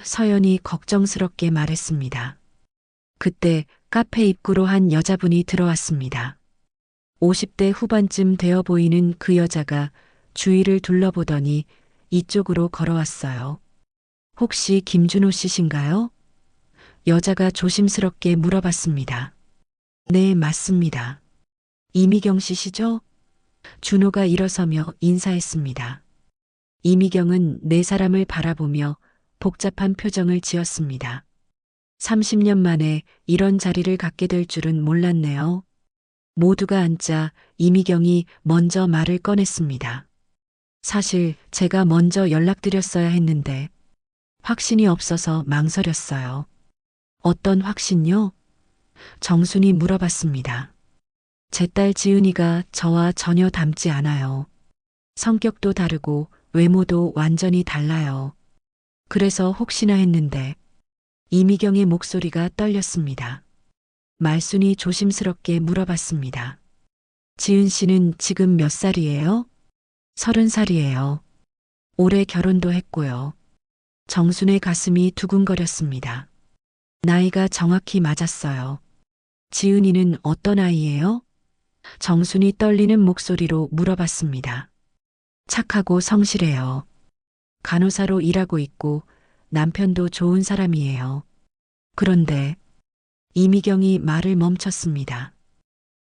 서연이 걱정스럽게 말했습니다. 그때 카페 입구로 한 여자분이 들어왔습니다. 50대 후반쯤 되어 보이는 그 여자가 주위를 둘러보더니 이쪽으로 걸어왔어요. 혹시 김준호 씨신가요? 여자가 조심스럽게 물어봤습니다. 네, 맞습니다. 이미경 씨시죠? 준호가 일어서며 인사했습니다. 이미경은 네 사람을 바라보며 복잡한 표정을 지었습니다. 30년 만에 이런 자리를 갖게 될 줄은 몰랐네요. 모두가 앉자 이미경이 먼저 말을 꺼냈습니다. 사실 제가 먼저 연락드렸어야 했는데 확신이 없어서 망설였어요. 어떤 확신요? 정순이 물어봤습니다. 제 딸 지은이가 저와 전혀 닮지 않아요. 성격도 다르고 외모도 완전히 달라요. 그래서 혹시나 했는데 이미경의 목소리가 떨렸습니다. 말순이 조심스럽게 물어봤습니다. 지은 씨는 지금 몇 살이에요? 30살이에요. 올해 결혼도 했고요. 정순의 가슴이 두근거렸습니다. 나이가 정확히 맞았어요. 지은이는 어떤 아이예요? 정순이 떨리는 목소리로 물어봤습니다. 착하고 성실해요. 간호사로 일하고 있고 남편도 좋은 사람이에요. 그런데 이미경이 말을 멈췄습니다.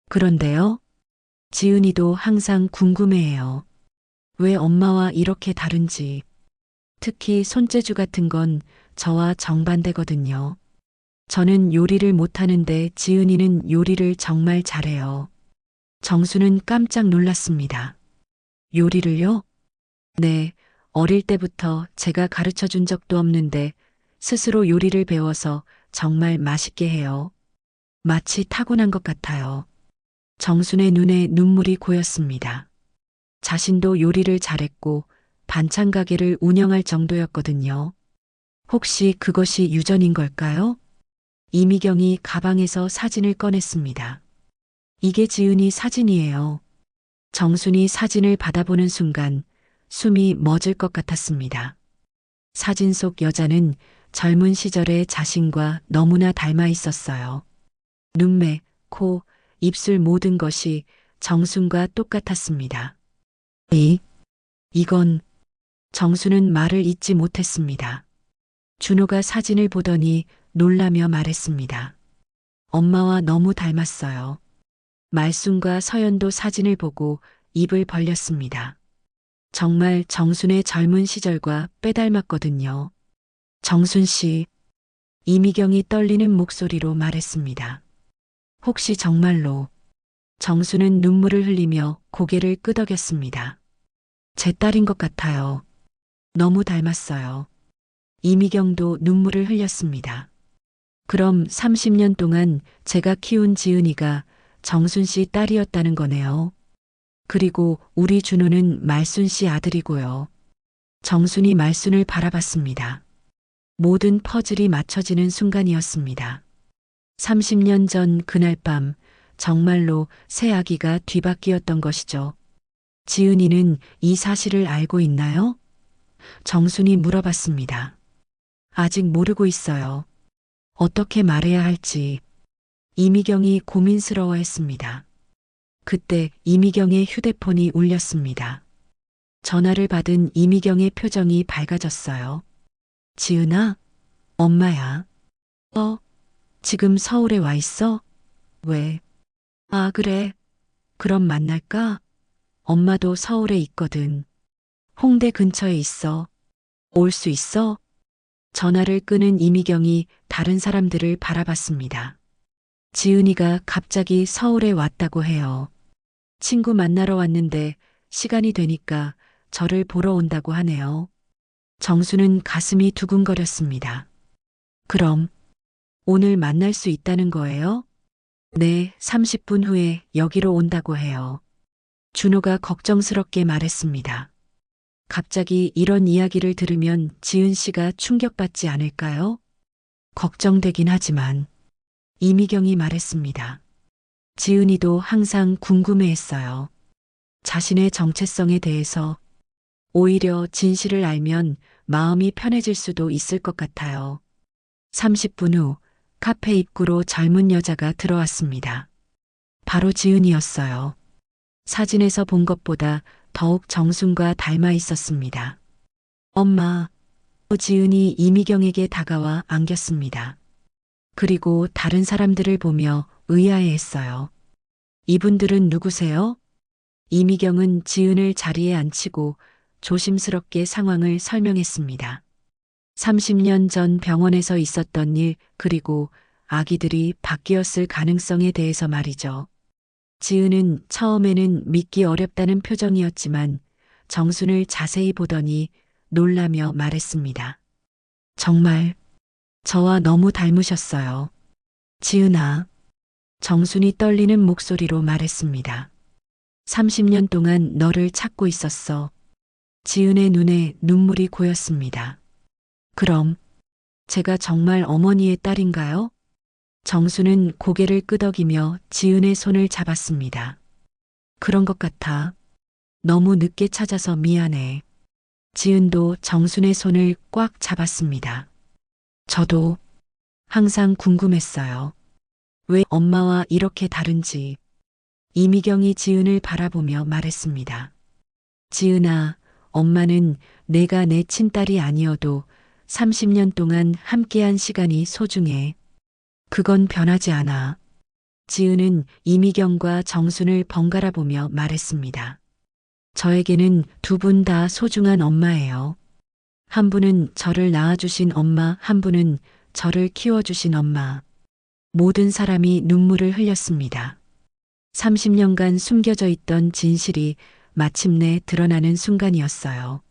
그런데요? 지은이도 항상 궁금해해요. 왜 엄마와 이렇게 다른지. 특히 손재주 같은 건 저와 정반대거든요. 저는 요리를 못하는데 지은이는 요리를 정말 잘해요. 정수는 깜짝 놀랐습니다. 요리를요? 네, 어릴 때부터 제가 가르쳐 준 적도 없는데 스스로 요리를 배워서 정말 맛있게 해요. 마치 타고난 것 같아요. 정순의 눈에 눈물이 고였습니다. 자신도 요리를 잘했고 반찬 가게를 운영할 정도였거든요. 혹시 그것이 유전인 걸까요? 이미경이 가방에서 사진을 꺼냈습니다. 이게 지은이 사진이에요. 정순이 사진을 받아보는 순간 숨이 멎을 것 같았습니다. 사진 속 여자는 젊은 시절의 자신과 너무나 닮아 있었어요. 눈매, 코, 입술 모든 것이 정순과 똑같았습니다. 이건 정수는 말을 잇지 못했습니다. 준호가 사진을 보더니 놀라며 말했습니다. 엄마와 너무 닮았어요. 말순과 서연도 사진을 보고 입을 벌렸습니다. 정말 정순의 젊은 시절과 빼닮았거든요. 정순 씨, 이미경이 떨리는 목소리로 말했습니다. 혹시 정말로 정순은 눈물을 흘리며 고개를 끄덕였습니다. 제 딸인 것 같아요. 너무 닮았어요. 이미경도 눈물을 흘렸습니다. 그럼 30년 동안 제가 키운 지은이가 정순 씨 딸이었다는 거네요. 그리고 우리 준호는 말순 씨 아들이고요. 정순이 말순을 바라봤습니다. 모든 퍼즐이 맞춰지는 순간이었습니다. 30년 전 그날 밤 정말로 새 아기가 뒤바뀌었던 것이죠. 지은이는 이 사실을 알고 있나요? 정순이 물어봤습니다. 아직 모르고 있어요. 어떻게 말해야 할지. 이미경이 고민스러워했습니다. 그때 이미경의 휴대폰이 울렸습니다. 전화를 받은 이미경의 표정이 밝아졌어요. 지은아, 엄마야. 지금 서울에 와 있어? 왜? 아, 그래. 그럼 만날까? 엄마도 서울에 있거든. 홍대 근처에 있어. 올 수 있어? 전화를 끄는 이미경이 다른 사람들을 바라봤습니다. 지은이가 갑자기 서울에 왔다고 해요. 친구 만나러 왔는데 시간이 되니까 저를 보러 온다고 하네요. 정수는 가슴이 두근거렸습니다. 그럼 오늘 만날 수 있다는 거예요? 네, 30분 후에 여기로 온다고 해요. 준호가 걱정스럽게 말했습니다. 갑자기 이런 이야기를 들으면 지은 씨가 충격받지 않을까요? 걱정되긴 하지만 이미경이 말했습니다. 지은이도 항상 궁금해했어요. 자신의 정체성에 대해서 오히려 진실을 알면 마음이 편해질 수도 있을 것 같아요. 30분 후 카페 입구로 젊은 여자가 들어왔습니다. 바로 지은이었어요. 사진에서 본 것보다 더욱 정순과 닮아 있었습니다. 엄마, 지은이 이미경에게 다가와 안겼습니다. 그리고 다른 사람들을 보며 의아해했어요. 이분들은 누구세요? 이미경은 지은을 자리에 앉히고 조심스럽게 상황을 설명했습니다. 30년 전 병원에서 있었던 일, 그리고 아기들이 바뀌었을 가능성에 대해서 말이죠. 지은은 처음에는 믿기 어렵다는 표정이었지만 정순을 자세히 보더니 놀라며 말했습니다. 정말 저와 너무 닮으셨어요. 지은아. 정순이 떨리는 목소리로 말했습니다. 30년 동안 너를 찾고 있었어. 지은의 눈에 눈물이 고였습니다. 그럼 제가 정말 어머니의 딸인가요? 정수는 고개를 끄덕이며 지은의 손을 잡았습니다. 그런 것 같아. 너무 늦게 찾아서 미안해. 지은도 정순의 손을 꽉 잡았습니다. 저도 항상 궁금했어요. 왜 엄마와 이렇게 다른지. 이미경이 지은을 바라보며 말했습니다. 지은아, 엄마는 내가 내 친딸이 아니어도 30년 동안 함께한 시간이 소중해. 그건 변하지 않아. 지은은 이미경과 정순을 번갈아 보며 말했습니다. 저에게는 두 분 다 소중한 엄마예요. 한 분은 저를 낳아주신 엄마, 한 분은 저를 키워주신 엄마. 모든 사람이 눈물을 흘렸습니다. 30년간 숨겨져 있던 진실이 마침내 드러나는 순간이었어요.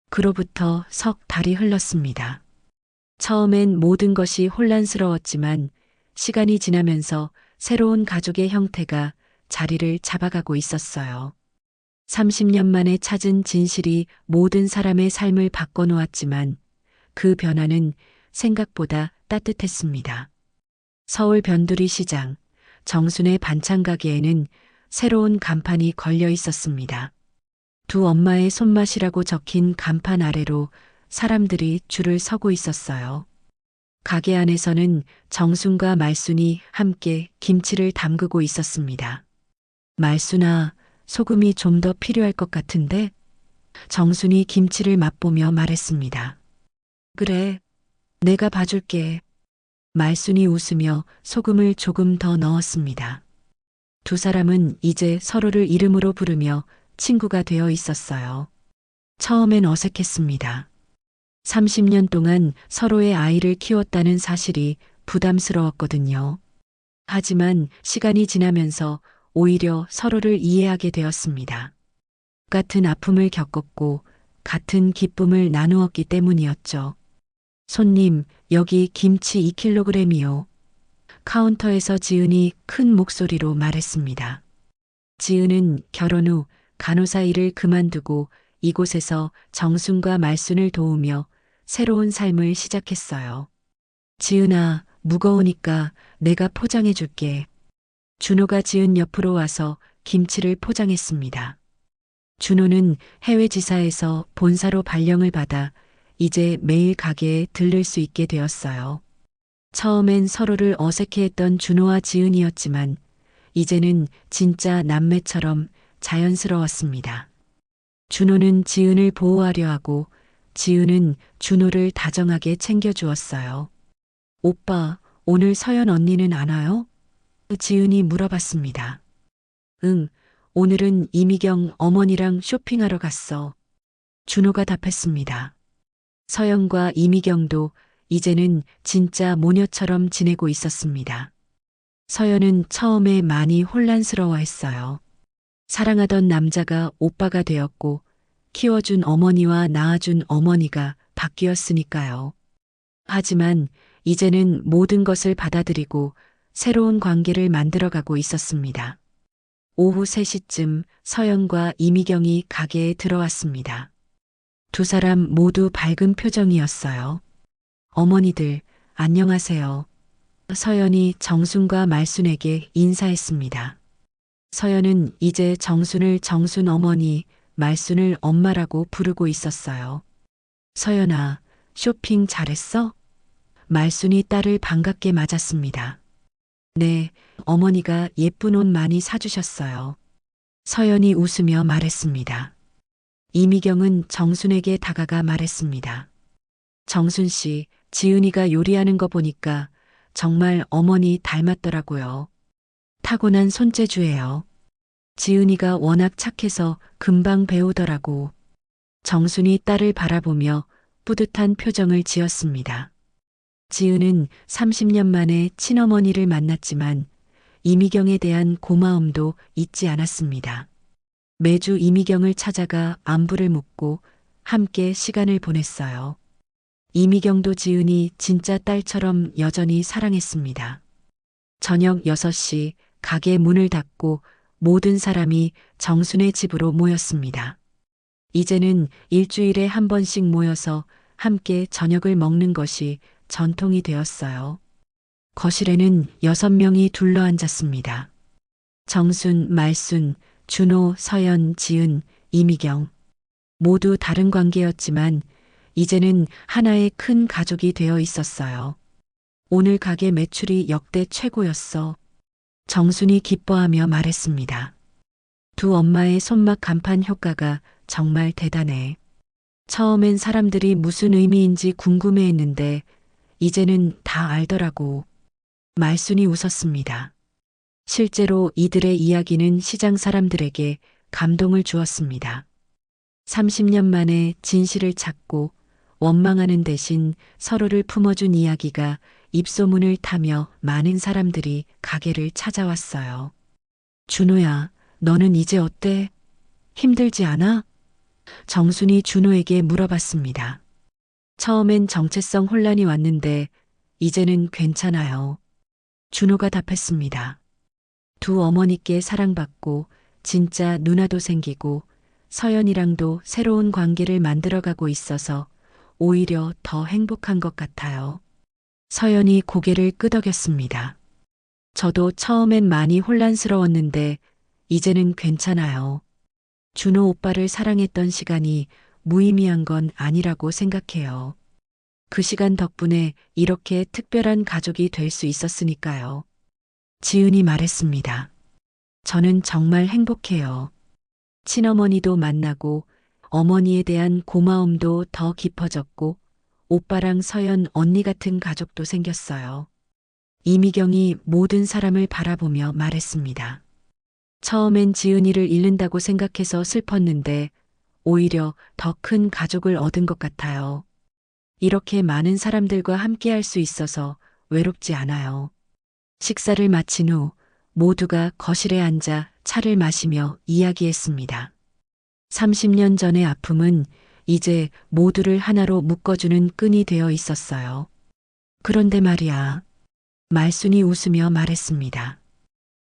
그로부터 석 달이 흘렀습니다. 처음엔 모든 것이 혼란스러웠지만 시간이 지나면서 새로운 가족의 형태가 자리를 잡아가고 있었어요. 30년 만에 찾은 진실이 모든 사람의 삶을 바꿔놓았지만 그 변화는 생각보다 따뜻했습니다. 서울 변두리 시장, 정순의 반찬 가게에는 새로운 간판이 걸려 있었습니다. 두 엄마의 손맛이라고 적힌 간판 아래로 사람들이 줄을 서고 있었어요. 가게 안에서는 정순과 말순이 함께 김치를 담그고 있었습니다. 말순아, 소금이 좀 더 필요할 것 같은데? 정순이 김치를 맛보며 말했습니다. 그래, 내가 봐줄게. 말순이 웃으며 소금을 조금 더 넣었습니다. 두 사람은 이제 서로를 이름으로 부르며 친구가 되어 있었어요. 처음엔 어색했습니다. 30년 동안 서로의 아이를 키웠다는 사실이 부담스러웠거든요. 하지만 시간이 지나면서 오히려 서로를 이해하게 되었습니다. 같은 아픔을 겪었고 같은 기쁨을 나누었기 때문이었죠. 손님, 여기 김치 2kg이요. 카운터에서 지은이 큰 목소리로 말했습니다. 지은은 결혼 후 간호사 일을 그만두고 이곳에서 정순과 말순을 도우며 새로운 삶을 시작했어요. 지은아, 무거우니까 내가 포장해 줄게. 준호가 지은 옆으로 와서 김치를 포장했습니다. 준호는 해외 지사에서 본사로 발령을 받아 이제 매일 가게에 들를 수 있게 되었어요. 처음엔 서로를 어색해했던 준호와 지은이었지만 이제는 진짜 남매처럼 자연스러웠습니다. 준호는 지은을 보호하려 하고 지은은 준호를 다정하게 챙겨주었어요. 오빠, 오늘 서연 언니는 안 와요? 지은이 물어봤습니다. 응, 오늘은 이미경 어머니랑 쇼핑하러 갔어. 준호가 답했습니다. 서연과 이미경도 이제는 진짜 모녀처럼 지내고 있었습니다. 서연은 처음에 많이 혼란스러워했어요. 사랑하던 남자가 오빠가 되었고 키워준 어머니와 낳아준 어머니가 바뀌었으니까요. 하지만 이제는 모든 것을 받아들이고 새로운 관계를 만들어가고 있었습니다. 오후 3시쯤 서연과 이미경이 가게에 들어왔습니다. 두 사람 모두 밝은 표정이었어요. 어머니들, 안녕하세요. 서연이 정순과 말순에게 인사했습니다. 서연은 이제 정순을 정순 어머니, 말순을 엄마라고 부르고 있었어요. 서연아, 쇼핑 잘했어? 말순이 딸을 반갑게 맞았습니다. 네, 어머니가 예쁜 옷 많이 사주셨어요. 서연이 웃으며 말했습니다. 이미경은 정순에게 다가가 말했습니다. 정순 씨, 지은이가 요리하는 거 보니까 정말 어머니 닮았더라고요. 타고난 손재주예요. 지은이가 워낙 착해서 금방 배우더라고. 정순이 딸을 바라보며 뿌듯한 표정을 지었습니다. 지은은 30년 만에 친어머니를 만났지만 이미경에 대한 고마움도 잊지 않았습니다. 매주 이미경을 찾아가 안부를 묻고 함께 시간을 보냈어요. 이미경도 지은이 진짜 딸처럼 여전히 사랑했습니다. 저녁 6시 가게 문을 닫고 모든 사람이 정순의 집으로 모였습니다. 이제는 일주일에 한 번씩 모여서 함께 저녁을 먹는 것이 전통이 되었어요. 거실에는 6명이 둘러앉았습니다. 정순, 말순, 준호, 서연, 지은, 이미경. 모두 다른 관계였지만 이제는 하나의 큰 가족이 되어 있었어요. 오늘 가게 매출이 역대 최고였어. 정순이 기뻐하며 말했습니다. 두 엄마의 손맛 간판 효과가 정말 대단해. 처음엔 사람들이 무슨 의미인지 궁금해했는데 이제는 다 알더라고. 말순이 웃었습니다. 실제로 이들의 이야기는 시장 사람들에게 감동을 주었습니다. 30년 만에 진실을 찾고 원망하는 대신 서로를 품어준 이야기가 입소문을 타며 많은 사람들이 가게를 찾아왔어요. 준호야, 너는 이제 어때? 힘들지 않아? 정순이 준호에게 물어봤습니다. 처음엔 정체성 혼란이 왔는데 이제는 괜찮아요. 준호가 답했습니다. 두 어머니께 사랑받고 진짜 누나도 생기고 서연이랑도 새로운 관계를 만들어가고 있어서 오히려 더 행복한 것 같아요. 서연이 고개를 끄덕였습니다. 저도 처음엔 많이 혼란스러웠는데 이제는 괜찮아요. 준호 오빠를 사랑했던 시간이 무의미한 건 아니라고 생각해요. 그 시간 덕분에 이렇게 특별한 가족이 될 수 있었으니까요. 지은이 말했습니다. 저는 정말 행복해요. 친어머니도 만나고 어머니에 대한 고마움도 더 깊어졌고 오빠랑 서연 언니 같은 가족도 생겼어요. 이미경이 모든 사람을 바라보며 말했습니다. 처음엔 지은이를 잃는다고 생각해서 슬펐는데 오히려 더 큰 가족을 얻은 것 같아요. 이렇게 많은 사람들과 함께 할 수 있어서 외롭지 않아요. 식사를 마친 후 모두가 거실에 앉아 차를 마시며 이야기했습니다. 30년 전의 아픔은 이제 모두를 하나로 묶어주는 끈이 되어 있었어요. 그런데 말이야. 말순이 웃으며 말했습니다.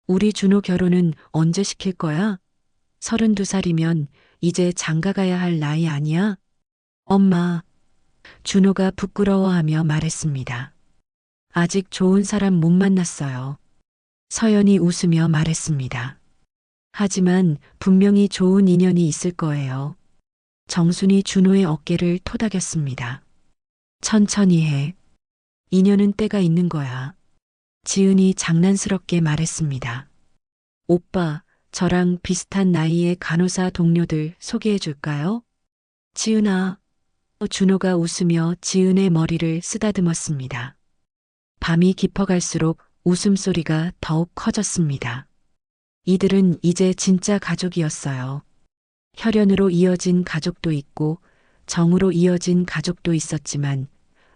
우리 준호 결혼은 언제 시킬 거야? 32살이면 이제 장가가야 할 나이 아니야? 엄마. 준호가 부끄러워하며 말했습니다. 아직 좋은 사람 못 만났어요. 서연이 웃으며 말했습니다. 하지만 분명히 좋은 인연이 있을 거예요. 정순이 준호의 어깨를 토닥였습니다. 천천히 해. 인연은 때가 있는 거야. 지은이 장난스럽게 말했습니다. 오빠, 저랑 비슷한 나이의 간호사 동료들 소개해 줄까요? 지은아. 준호가 웃으며 지은의 머리를 쓰다듬었습니다. 밤이 깊어갈수록 웃음소리가 더욱 커졌습니다. 이들은 이제 진짜 가족이었어요. 혈연으로 이어진 가족도 있고 정으로 이어진 가족도 있었지만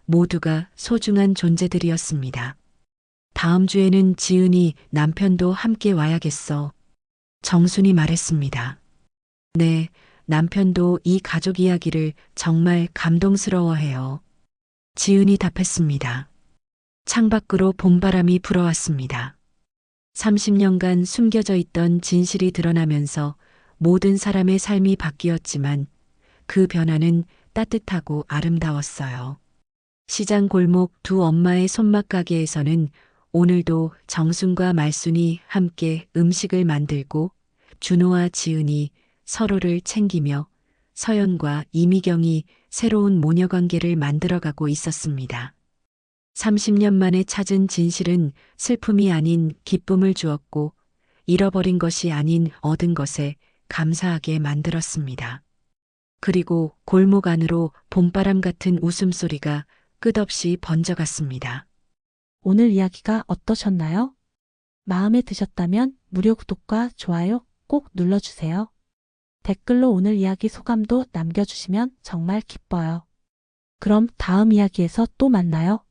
모두가 소중한 존재들이었습니다. 다음 주에는 지은이 남편도 함께 와야겠어. 정순이 말했습니다. 네, 남편도 이 가족 이야기를 정말 감동스러워해요. 지은이 답했습니다. 창밖으로 봄바람이 불어왔습니다. 30년간 숨겨져 있던 진실이 드러나면서 모든 사람의 삶이 바뀌었지만 그 변화는 따뜻하고 아름다웠어요. 시장 골목 두 엄마의 손맛 가게에서는 오늘도 정순과 말순이 함께 음식을 만들고 준호와 지은이 서로를 챙기며 서연과 이미경이 새로운 모녀 관계를 만들어가고 있었습니다. 30년 만에 찾은 진실은 슬픔이 아닌 기쁨을 주었고 잃어버린 것이 아닌 얻은 것에 감사하게 만들었습니다. 그리고 골목 안으로 봄바람 같은 웃음소리가 끝없이 번져갔습니다. 오늘 이야기가 어떠셨나요? 마음에 드셨다면 무료 구독과 좋아요 꼭 눌러주세요. 댓글로 오늘 이야기 소감도 남겨주시면 정말 기뻐요. 그럼 다음 이야기에서 또 만나요.